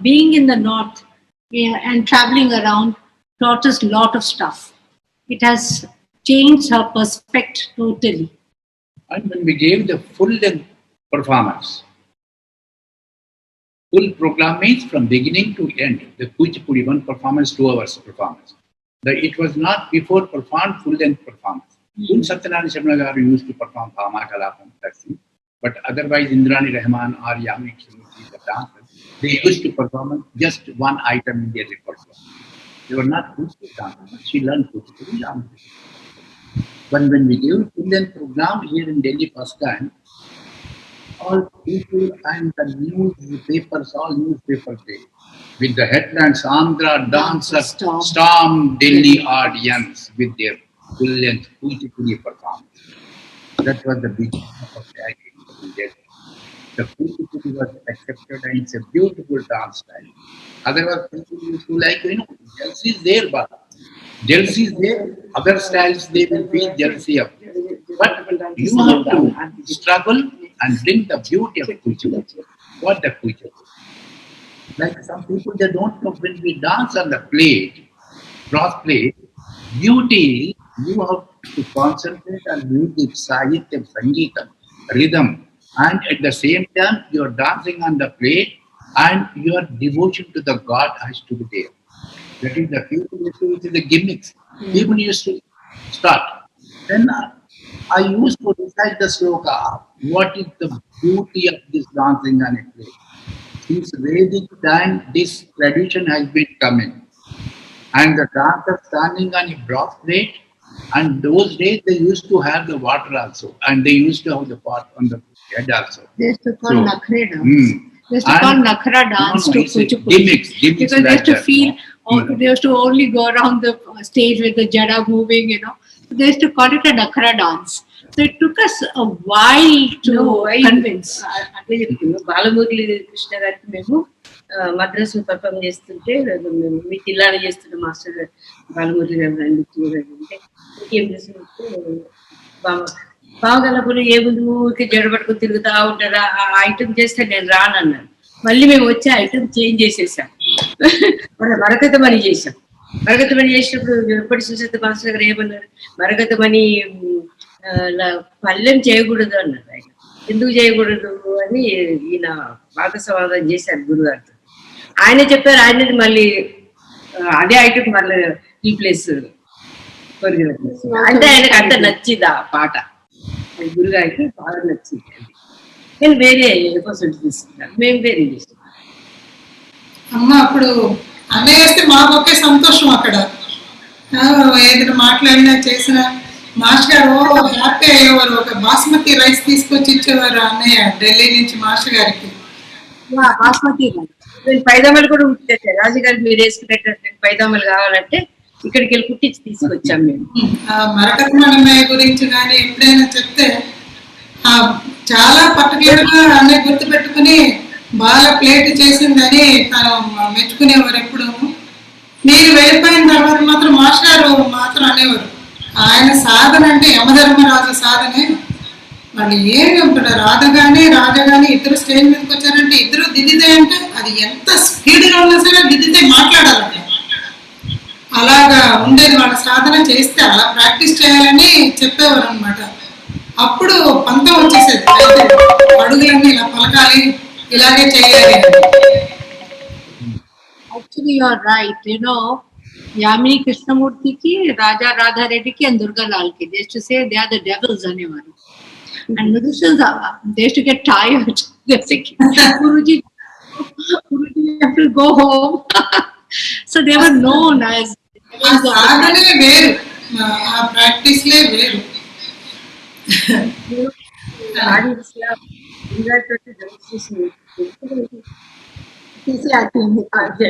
being in the north and traveling around taught us a lot of stuff. It has changed her perspective totally. And when we gave the full-length performance, full program means from beginning to end, the Kuchipudi, one performance, 2 hours performance. It was not before performed full-length performance. Satyanarayana Sharma Garu used to perform Bhama Kalapam, But otherwise, Indrani Rahman or Yami Krishnamurti, the dancers, they used to perform just one item in their repertoire. They were not Kuchipudi dancers, but she learned Kuchipudi dance. But when we gave Indian program here in Delhi first time, all people and the newspapers, all newspapers day, with the headlines, Andhra dancer storm Delhi audience with their brilliant Kuchipudi performance. That was the beginning of the idea in Delhi. The Kuchipudi was accepted and it's a beautiful dance style. Otherwise, people used to like, jealousy is there, but jealousy is there. Other styles, they will feel jealousy of. But you have to struggle and bring the beauty of Kuchipudi. What the Kuchipudi? Like some people, they don't know when we dance on the plate, cross plate, beauty, you have to concentrate on music, sahityam, sangeetam, rhythm, and at the same time, you are dancing on the plate and your devotion to the God has to be there. That is the people used to, it is the gimmicks. People used to start. Then I used to recite the sloka. What is the beauty of this dancing on a plate? Since Vedic time, this tradition has been coming. And the dancers standing on a brass plate, and those days they used to have the water also, and they used to have the pot on the head also. They used to call Nakhre dance. They used to And- call Nakhra dance to it's a Kuchipudi. gimmicks Because they like used to that. feel, they used to only go around the stage with the jada moving, So they used to call it a Nakhra dance. So it took us a while to convince. అట్లే చెప్తున్నాను. బాలమురళి కృష్ణ గారికి మేము Madras perform చేస్తుంటే మేము మీ జిల్లాలో చేస్తున్న master Balamurali గారు రండి చూడండి ఇంకేం చేస్తుంటే బావగలపులు ఏముంది ఊరికి జడ పట్టుకుని తిరుగుతా ఉంటారా ఆ ఐటమ్ చేస్తే నేను రానన్నాను. మళ్ళీ మేము వచ్చి ఐటమ్ చేంజ్ చేసేసాం. మరకతమణి చేసాం. మరకతమణి చేసినప్పుడు ఎప్పటి సుశీత మాస్టర్ గారు ఏమన్నారు, మరకతమణి పల్లెం చేయకూడదు అన్నారు. ఆయన ఎందుకు చేయకూడదు అని ఈయన వాద సమాధానం చేశారు గురుగారితో. ఆయన చెప్పారు, ఆయన మళ్ళీ అదే ఐటమ్ మళ్ళీ రీప్లేస్ అంటే ఆయనకు అంత నచ్చింది ఆ పాట. గురుగారికి బాగా నచ్చింది. నేను వేరే ఎపిసోడ్ తీసుకున్నాను, మేము వేరే చేస్తున్నాం. అమ్మ అప్పుడు అన్నయ్య వేస్తే మాకు ఒకే సంతోషం అక్కడ. ఏదైనా మాట్లాడినా చేసినా మాస్టర్ గారు హ్యాపీ అయ్యేవారు. ఒక బాస్మతి రైస్ తీసుకొచ్చి ఇచ్చేవారు అన్నయ్య ఢిల్లీ నుంచి మాస్టర్ గారికి. బాస్మతి రైస్ నేను పైదామలు కూడా కుట్టించాను. రాజుగారికి మీరు వేసుకునేటట్టు పైదామలు కావాలంటే ఇక్కడికి వెళ్ళి కుట్టించి తీసుకొచ్చాం మేము. మరకతమణి గురించి కానీ ఎప్పుడైనా చెప్తే చాలా పర్టికులర్ గా అన్నయ్య గుర్తు పెట్టుకుని బాగా ప్లేట్ చేసిందని తను మెచ్చుకునేవారు. ఎప్పుడు మీరు వెళ్ళిపోయిన తర్వాత మాత్రం మాస్టర్ గారు మాత్రం అనేవారు, ఆయన సాధన అంటే యమధర్మరాజు సాధనే. వాళ్ళు ఏమి ఉంటారు, రాజగాని ఇద్దరు స్టేజ్ మీదకి వచ్చారంటే ఇద్దరు దిద్దితే అంటే అది ఎంత స్పీడ్గా ఉన్నా సరే దిద్దితే మాట్లాడాలి. అలాగా ఉండేది వాళ్ళ సాధన. చేస్తే అలా ప్రాక్టీస్ చేయాలని చెప్పేవారు అనమాట. అప్పుడు పంతం వచ్చేసేది, అడుగులన్నీ ఇలా పలకాలి, ఇలాగే చేయాలి. Actually, you are right. Yamini Krishnamurti ki, Raja Radha Reddy ki, and Durga Lal ki. They used to say they are the devils anyway. And musicians, they used to get tired. They say, Guruji, you have to go home. So they were known as ఆ సాధనే వేరు, ఆ ప్రాక్టీస్లే వేరు.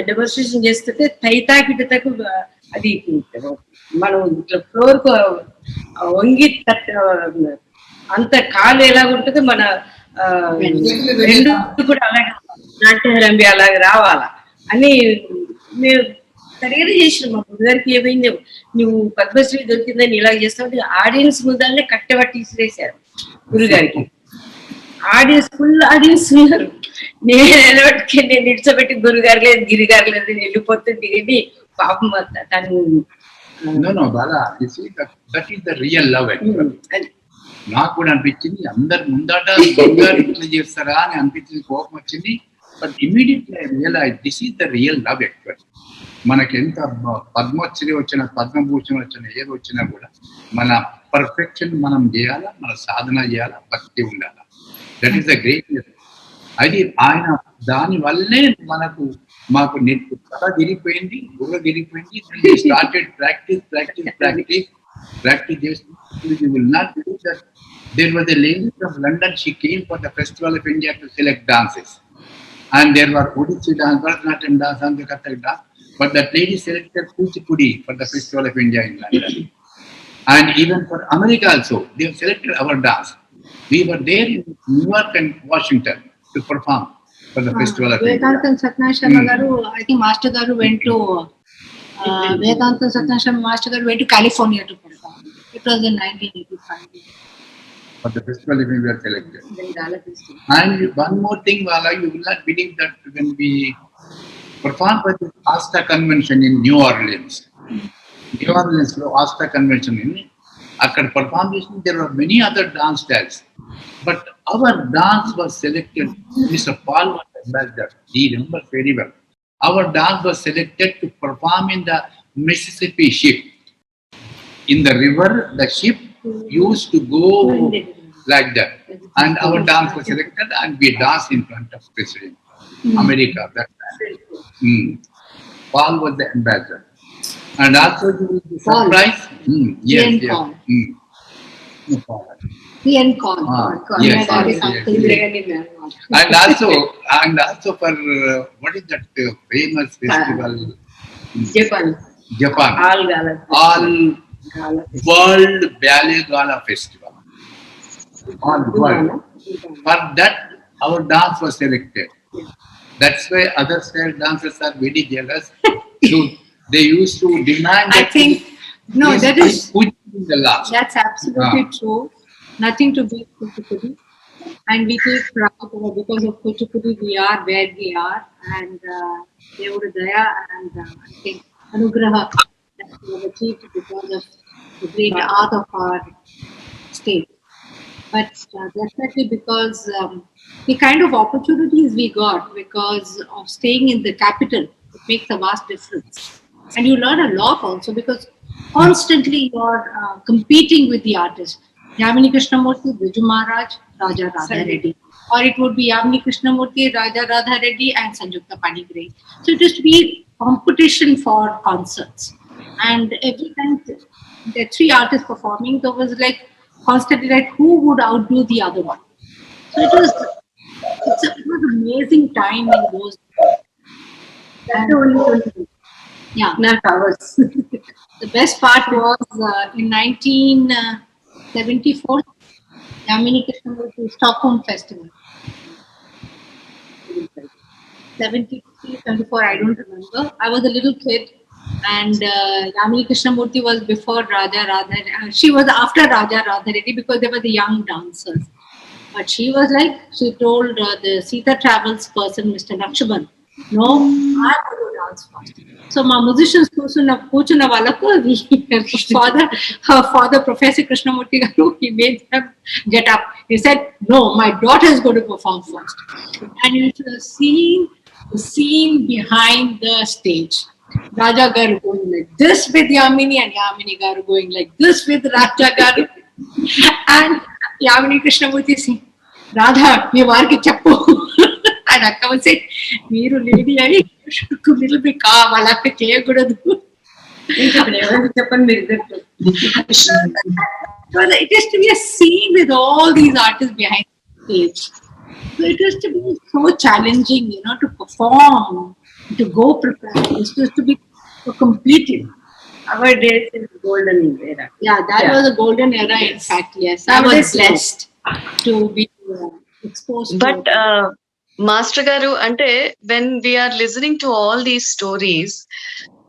Demonstration చేస్తుంటే తైతాకిటకు అది మనం ఇట్లా floor కు వంగి అంత కాలు ఎలాగ ఉంటుందో మన రెండు కూడా అలాగే నాట్యరంబి అలాగే రావాలా అని మేము సరిగ్గా చేసినాం. మా గురుగారికి ఏమైంది, నువ్వు పద్మశ్రీ దొరికిందని ఇలా చేస్తావు, ఆడియన్స్ ముందరనే కట్టబట్టి ఇసిరేశారు గురుగారికి. ఆడియన్స్ ఫుల్ ఆడియన్స్ ఉన్నారు. నేను నిడిచబెట్టి గురుగారు లేదు గిరిగారు లేదు వెళ్ళిపోతుంది కానీ పాపం తను No, Bala, you see, that is the real love. నాకు కూడా అనిపించింది, అందరు ముందట బంగారు ఇట్లా చేస్తారా అని అనిపించింది, కోపం వచ్చింది. But immediately I realise this is the real love. Actual మనకి ఎంత పద్మశ్రీ వచ్చినా పద్మభూషణ్ వచ్చినా ఏది వచ్చినా కూడా మన పర్ఫెక్షన్ మనం చేయాలా, మన సాధన చేయాలా, భక్తి ఉండాలా. That is the greatness. అది ఆయన దాని వల్లే మాకు నెట్ తల తిరిగిపోయింది, బుర్ర తిరిగిపోయింది. స్టార్టెడ్ ప్రాక్టీస్ చేస్తుంది. You will not believe that there was a lady from London. She came for the Festival of India to select dances, and there were Odissi dance, Bharatanatyam dance, and the Kathak dance. But that lady selected Kuchipudi for the Festival of India in London. And even for America also, they have selected our dance. We were there in New York and Washington to perform for the Festival of India. Vedantam Satyanarayana Sharma garu, I think Master garu went to Vedantam Satyanarayana Sharma Master garu went to California to perform. It was in 1985. For the festival, we were selected. And one more thing, Vala, you will not believe that when we performed for the Asta Convention in New Orleans, Asta Convention, after performing, there were many other dance styles. But our dance was selected. Mr. Paul was ambassador. He remembers very well. Our dance was selected to perform in the Mississippi ship. In the river, the ship used to go like that, and our dance was selected, and we danced in front of President America. That Paul was the ambassador, and also you will be surprised. Yes. No, Paul. Ian Con. Yes. And also for what is that famous festival? Japan. All World Ballet Gala Festival. On world. For that, our dance was selected. That's why other style dancers are very jealous. So they used to demand. I think that is the last. That's absolutely true. Nothing to beat Kuchipudi, and we take pride because of Kuchipudi. We are where we are, and Devura Daya and I think Anugraha that we have achieved because of the great art of our state. But definitely because the kind of opportunities we got because of staying in the capital, it makes a vast difference. And you learn a lot also because constantly you're competing with the artists. Yamini Krishnamurti, Biju Maharaj, Raja Radha Reddy. Or it would be Yamini Krishnamurti, Raja Radha Reddy and Sanjukta Panigree. So it used to be competition for concerts. And every time there are three artists performing, there was like constantly like who would outdo the other one. So it was an amazing time in those. That's the only one. Yeah, not ours. The best part was in 1974, Yamini Krishnamurti Stockholm Festival. 73, 74, I don't remember. I was a little kid. And Yamini Krishnamurti was before Raja Radha. She was after Raja Radha Reddy because they were the young dancers. But she was like, she told the Sita Travels person, Mr. Nakshaban, no, I want to dance first. So my musicians, her father, Professor Krishnamurti Garu, he made them get up. He said, no, my daughter is going to perform first. And it was the scene behind the stage. Raja Garu going like this with Yamini and Yamini Garu going like this with Raja Garu. And Yamini Krishnamurti saying, Radha, me varki chappu. And Akka would say, Meeru lady, I should a little bit calm, I'll have to clear good. It is to be a scene with all these artists behind the stage. So it was to be so challenging, to perform, to go prepare. It was to be so completed. Our days is golden era. Yeah, that was a golden era, in fact, yes. I was blessed to be exposed to But Master Garu, ante when we are listening to all these stories,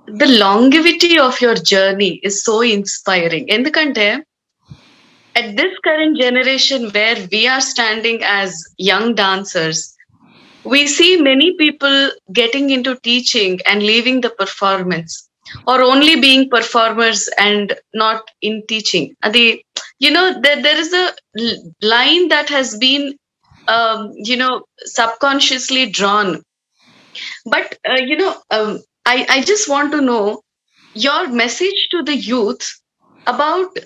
the longevity of your journey is so inspiring. Endukante at this current generation where we are standing as young dancers, we see many people getting into teaching and leaving the performance, or only being performers and not in teaching. There is a line that has been subconsciously drawn. But I just want to know your message to the youth about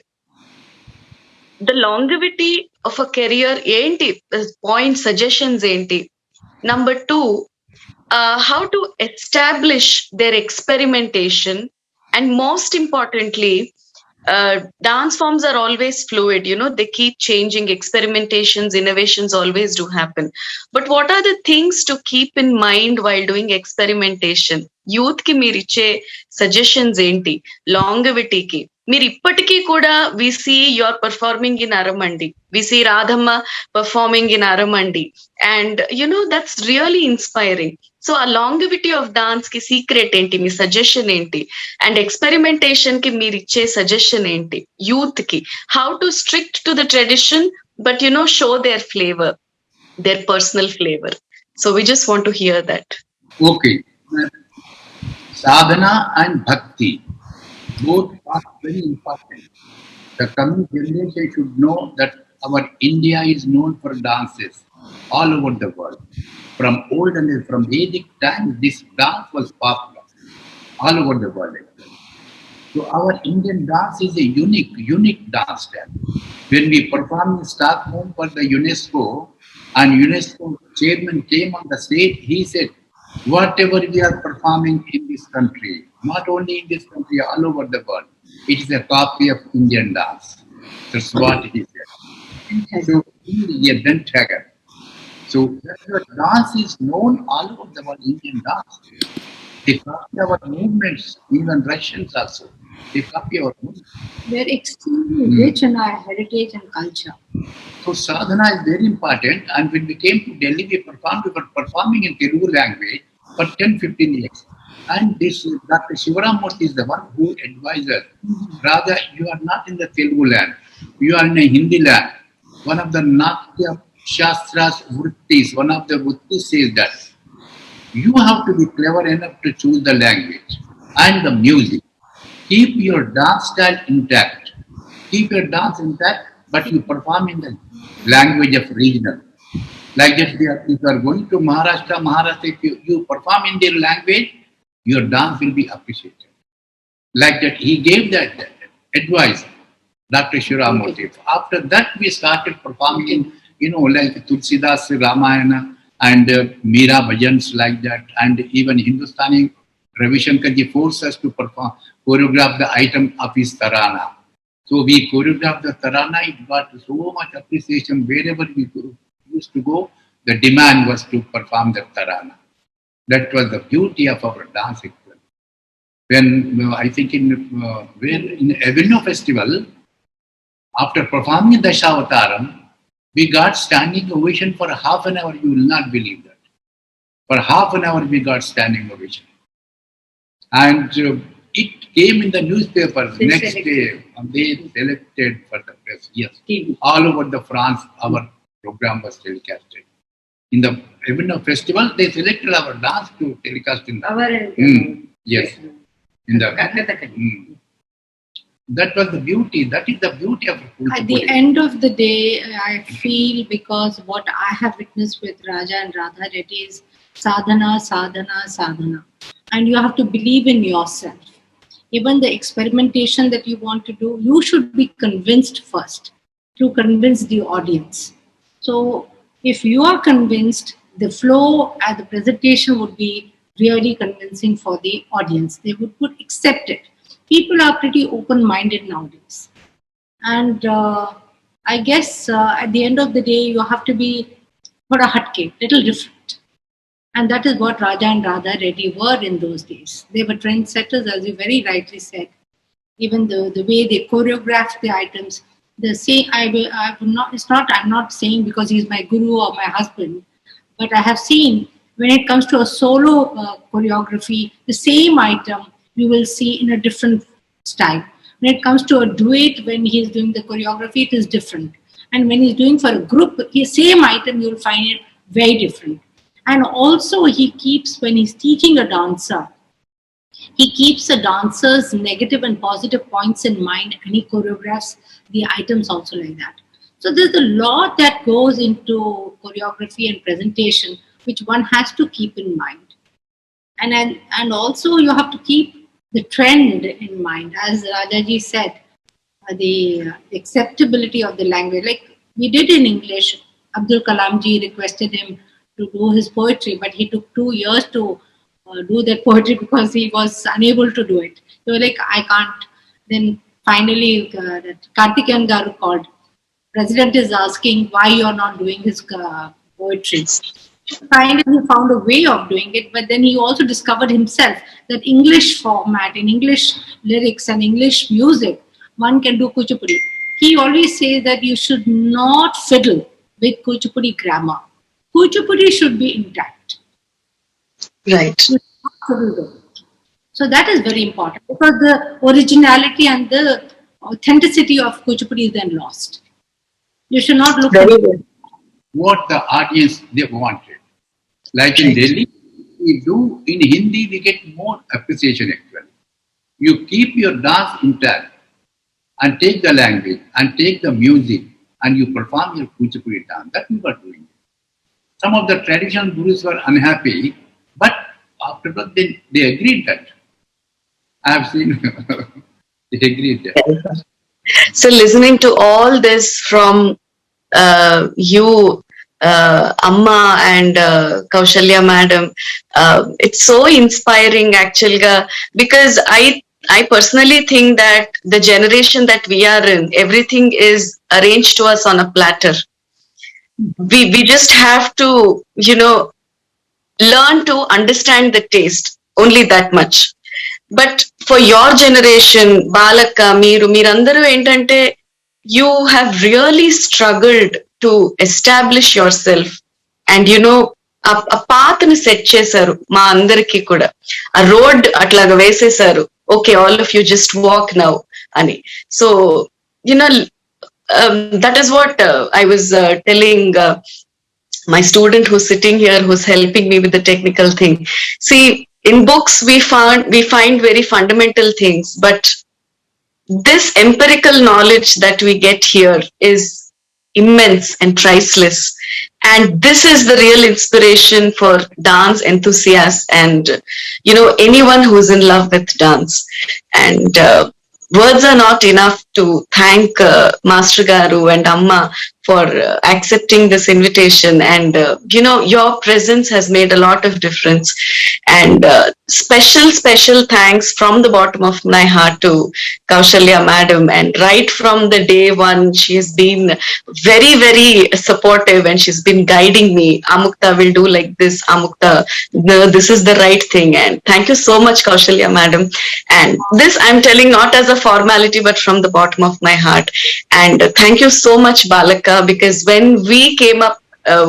the longevity of a career enti point suggestions enti. Number 2, how to establish their experimentation, and most importantly, dance forms are always fluid, you know, they keep changing, experimentations, innovations always do happen. But what are the things to keep in mind while doing experimentation? Youth కి మీరు ఇచ్చే suggestions ఏంటి? లాంగవిటీకి మీరు ఇప్పటికీ కూడా we see you are performing in aramandi, we see Radhamma performing in aramandi, and you know that's really inspiring. So uh longevity of dance కి secret ఏంటి? మీ సజెషన్ ఏంటి? అండ్ ఎక్స్పెరిమెంటేషన్ కి మీరు ఇచ్చే సజెషన్ ఏంటి యూత్ కి? How to strict to the tradition but you know show their flavour, their personal flavor. So we just want to hear that. Okay. Sadhana and bhakti, both are very important. The coming generation should know that our India is known for dances all over the world. From old and from Vedic times, this dance was popular all over the world. So our Indian dance is a unique dance style. When we performed in Stockholm for the UNESCO, and UNESCO chairman came on the stage, he said, whatever we are performing in this country, not only in this country, all over the world, it is a copy of Indian dance. That's what he said. So, India, Benthagar. So, that's what dance is known all over the world, Indian dance. They copy our movements, even Russians also. They copy our movements. We're extremely rich in our heritage and culture. So sadhana is very important, and when we came to Delhi, we were performing in Telugu language for 10-15 years. And this Dr. Shivaramurthy is the one who advised us, rather you are not in the Telugu land, you are in a Hindi land. One of the Natya Shastras Vrittis, one of the Vrittis says that you have to be clever enough to choose the language and the music. Keep your dance style intact. Keep your dance intact, but you perform in the language of regional. Like that, if you are going to Maharashtra, if you perform in their language, your dance will be appreciated. Like that, he gave that advice, Dr. Shivaramurthy. After that, we started performing in, you know, like Tulsidas Ramayana and Meera bhajans like that, and even Hindustani. Ravi Shankar ji forced us to choreograph the item of his Tarana. So we choreographed the Tarana. It got so much appreciation wherever we used to go. The demand was to perform the Tarana. That was the beauty of our dance. When I think in Avenue Festival, after performing Dashavataram, we got standing ovation for half an hour. You will not believe that. For half an hour, we got standing ovation. And it came in the newspapers next day. They selected for the press. Yes, TV. All over the France, our program was telecasted. In the Avenue Festival, they selected our dance to telecast in the. Yes, in the. That was the beauty. That is the beauty of Kuchipudi. At the end of the day, I feel, because what I have witnessed with Raja and Radha Reddy is sadhana, sadhana, sadhana. And you have to believe in yourself. Even the experimentation that you want to do, you should be convinced first to convince the audience. So if you are convinced, the flow and the presentation would be really convincing for the audience. They would accept it. People are pretty open-minded nowadays. And I guess at the end of the day, you have to be for a hatke, little different. And that is what Raja and Radha Reddy were in those days. They were trendsetters, as you very rightly said. Even the way they choreographed the items, the same. I'm not saying because he's my guru or my husband, but I have seen when it comes to a solo choreography, the same item you will see in a different style. When it comes to a duet, when he's doing the choreography, it is different. And when he's doing for a group, the same item, you'll find it very different. And also he keeps, when he's teaching a dancer, he keeps the dancer's negative and positive points in mind, and he choreographs the items also like that. So there's a lot that goes into choreography and presentation, which one has to keep in mind. And also you have to keep the trend in mind. As Rajaji said, the acceptability of the language. Like we did in English, Abdul Kalam ji requested him to do his poetry, but he took 2 years to do that poetry because he was unable to do it. They were like, I can't. Then finally, that Karthikeyan Garu called. President is asking why you're not doing his poetry. Finally, he found a way of doing it, but then he also discovered himself that English format, in English lyrics and English music, one can do Kuchipudi. He always says that you should not fiddle with Kuchipudi grammar. Kuchipudi should be intact. Right. So that is very important because the originality and the authenticity of Kuchipudi is then lost. You should not look at what the audience they wanted. Like in Delhi, we do in Hindi, we get more appreciation actually. You keep your dance intact and take the language and take the music and you perform your Kuchipudi dance. That we were doing. Some of the traditional gurus were unhappy, but afterwards they agreed that. I have seen they agreed that. So listening to all this from you, Amma and Kaushalya madam, it's so inspiring actually, because I personally think that the generation that we are in, everything is arranged to us on a platter. We just have to, learn to understand the taste, only that much. But for your generation, Balaka, Meerandaru entante, you have really struggled to establish yourself and a path ni set chesaru ma andariki kuda a road atlaga vesesaru. Okay, all of you just walk now ani. So that is what I was telling my student who's sitting here, who's helping me with the technical thing. See, in books we find very fundamental things, but this empirical knowledge that we get here is immense and priceless. And this is the real inspiration for dance enthusiasts and, anyone who's in love with dance. And words are not enough to thank Master Garu and Amma for accepting this invitation. And, your presence has made a lot of difference. And special thanks from the bottom of my heart to Kaushalya madam. And right from the day one, she has been very, very supportive and she's been guiding me. Amukta will do like this. Amukta, no, this is the right thing. And thank you so much, Kaushalya madam. And this I'm telling not as a formality, but from the bottom of my heart. And thank you so much, Balaka, because when we came up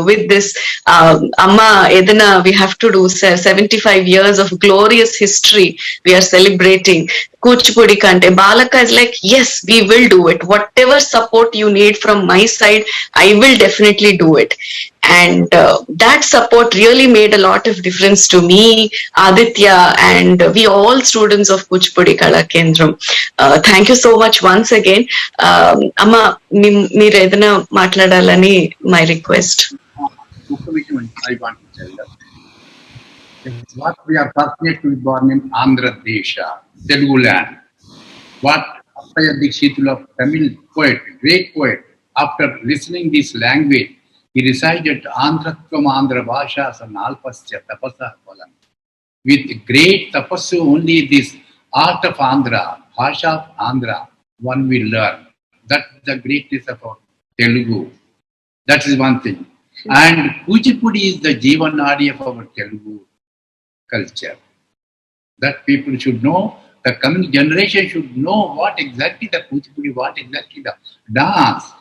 with this Amma Edana, we have to do 75 years of glorious history. We are celebrating Kuchipudi Kante. Balaka is like, yes, we will do it. Whatever support you need from my side, I will definitely do it. And that support really made a lot of difference to me, Aditya, and we all students of Kuchipudi Kala Kendram. Thank you so much once again. Amma, meer edana matladalani my request. I want to tell you. What we are fortunate to be born in Andhra Desha, Telugu land. What Appaya Dikshitula, Tamil poet, great poet, after listening this language, he recited Andhratvam Andhra Bhasha Sanalpasya Tapasa Palam. With great tapassu, only this art of Andhra, Bhasha of Andhra, one will learn. That's the greatness of our Telugu. That is one thing. And Kuchipudi is the Jivanadi of our Telugu culture. That people should know, the coming generation should know what exactly the Kuchipudi, what exactly the dance.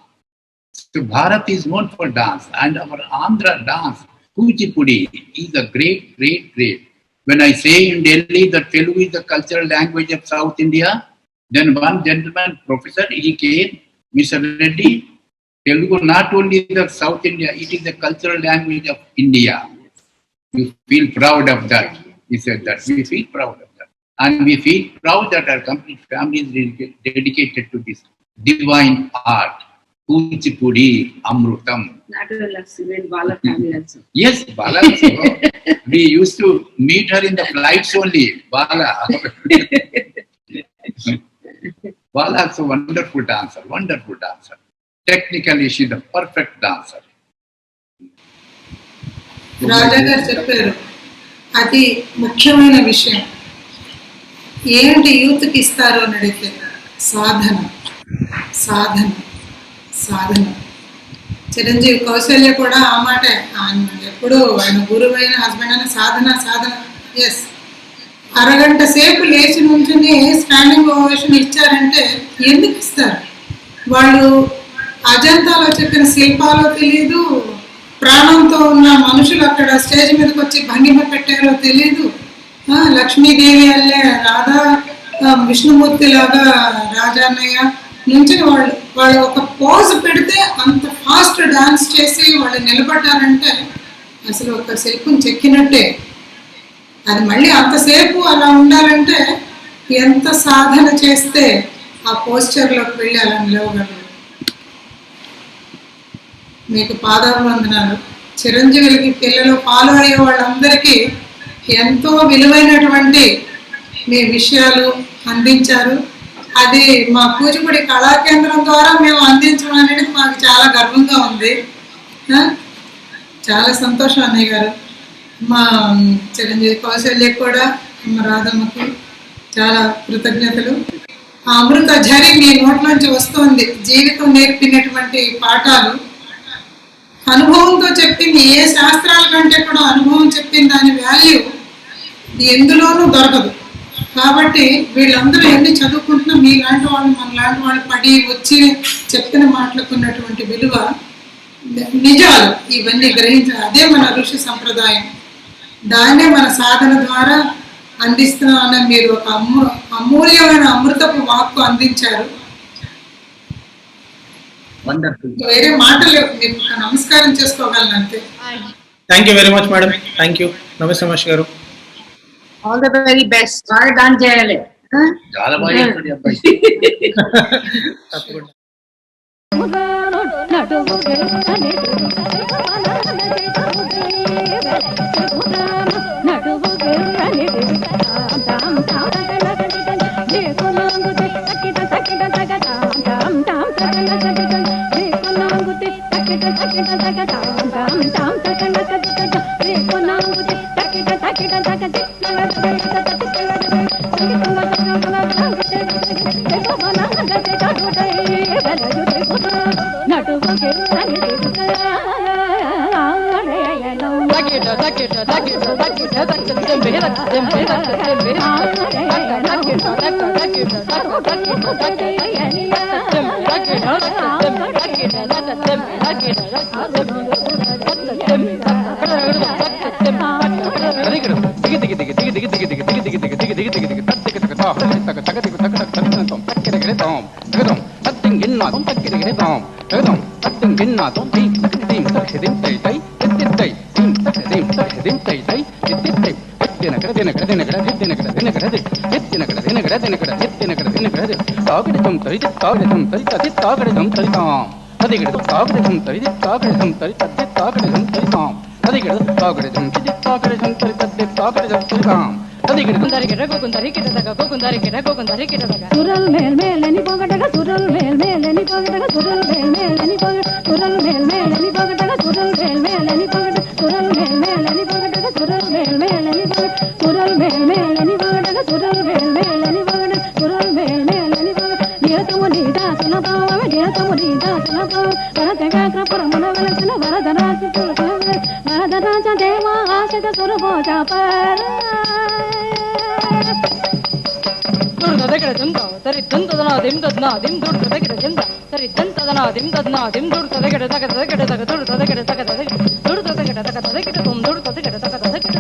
So Bharat is known for dance, and our Andhra dance, Kuchipudi, is a great. When I say in Delhi that Telugu is the cultural language of South India, then one gentleman, professor, he came, Mr. Reddy, Telugu not only the South India, it is the cultural language of India. You feel proud of that. He said that. We feel proud of that. And we feel proud that our complete family is dedicated to this divine art. Kuchipudi Amrutam. Not only Bala family also. Yes, Bala also. We used to meet her in the flights only. Bala. Bala is a wonderful dancer, wonderful dancer. Technically, she is a perfect dancer. రాజా గారు చెప్పారు, అది ముఖ్యమైన విషయం. ఏంటి యూత్కి ఇస్తారు అని అడిగితే సాధన సాధన సాధన. చిరంజీవి కౌశల్య కూడా ఆ మాటే, ఆయన ఎప్పుడు ఆయన గురువు అయిన హస్బెండ్ అయిన సాధన సాధన. ఎస్, అరగంట సేపు లేచి నుంచుని స్టాండింగ్ ఓవేషన్ ఇచ్చారంటే ఎందుకు ఇస్తారు? వాళ్ళు అజంతాలో చెప్పిన శిల్పాలో తెలియదు, ప్రాణంతో ఉన్న మనుషులు అక్కడ స్టేజ్ మీదకి వచ్చి భంగిమ పెట్టారో తెలీదు. లక్ష్మీదేవి అల్లే రాధా, విష్ణుమూర్తి లాగా రాజాన్నయ్య నుంచి వాళ్ళు ఒక పోజ్ పెడితే అంత ఫాస్ట్ డాన్స్ చేసి వాళ్ళు నిలబడ్డారంటే అసలు ఒక శిల్పం చెక్కినట్టే. అది మళ్ళీ అంతసేపు అలా ఉండాలంటే ఎంత సాధన చేస్తే ఆ పోస్చర్లోకి వెళ్ళి అలా నిలవగలరు. మీకు పాదాభివందనాలు. చిరంజీవికి పిల్లలు ఫాలో అయ్యే వాళ్ళందరికీ ఎంతో విలువైనటువంటి మీ విషయాలు అందించారు. అది మా కూచిపూడి కళాకేంద్రం ద్వారా మేము అందించడం అనేది మాకు చాలా గర్వంగా ఉంది. చాలా సంతోషం అన్నయ్య గారు. మా చిరంజీవి కౌశల్యకి కూడా, మా రాధమ్మకి చాలా కృతజ్ఞతలు. ఆ అమృత ఝరి మీ నోట్లోంచి వస్తుంది. జీవితం నేర్పినటువంటి పాఠాలు, అనుభవంతో చెప్పింది. ఏ శాస్త్రాల కంటే కూడా అనుభవం చెప్పిన దాని వాల్యూ ఎందులోనూ దొరకదు. కాబట్టి వీళ్ళందరూ ఎన్ని చదువుకుంటున్నా మీలాంటి వాళ్ళు మనలాంటి వాళ్ళు పడి వచ్చి చెప్పిన మాటలకు ఉన్నటువంటి విలువ, నిజాలు ఇవన్నీ గ్రహించాలి. అదే మన ఋషి సంప్రదాయం. దాన్నే మన సాధన ద్వారా అందిస్తున్నామన్న మీరు ఒక అమూల్యమైన అమృతపు వాక్కు అందించారు. వేరే మాటలు మీకు నమస్కారం చేసుకోగలను అంతే. Thank you very much madam. Thank you. నమస్తే మాష్ గారు. All the very best. బాగా డాన్స్ చేయాలి. చాలా బాగా చేస్తాడు అబ్బాయి. తప్పకుండా. సురల్ మేల్ మేలని పొగటగా సురల్ మేల్ మేలని పొగటగా సురల్ మేల్ మేలని పొగట సురల్ మేల్ మేలని పొగటగా సురల్ మేల్ మేలని పొగట సురల్ మేల్ మేలని పొగటగా సురల్ మేల్ మేలని పొగట సురల్ మేల్ మేలని పొగటగా సురల్ మేల్ మేలని పొగట సురల్ మేల్ మేలని పొగట నిరతము నీదా సులభావ నిరతము నీదా సులభావ వరదగాత్ర పరమన వెలసిన వరదరాజ వరదరాజ దేవా ఆశిత సురభోజాప సరి దంతదనా దిం దద్నా దిం దుడ్ తదగడ జంద సరి దంతదనా దిం దద్నా దిం దుడ్ తదగడ తగ తదగడ తగ దుడ్ తదగడ తగ తదగడ దుడ్ తదగడ తగ తదగడ తుమ్ దుడ్ తదగడ తగ తదగడ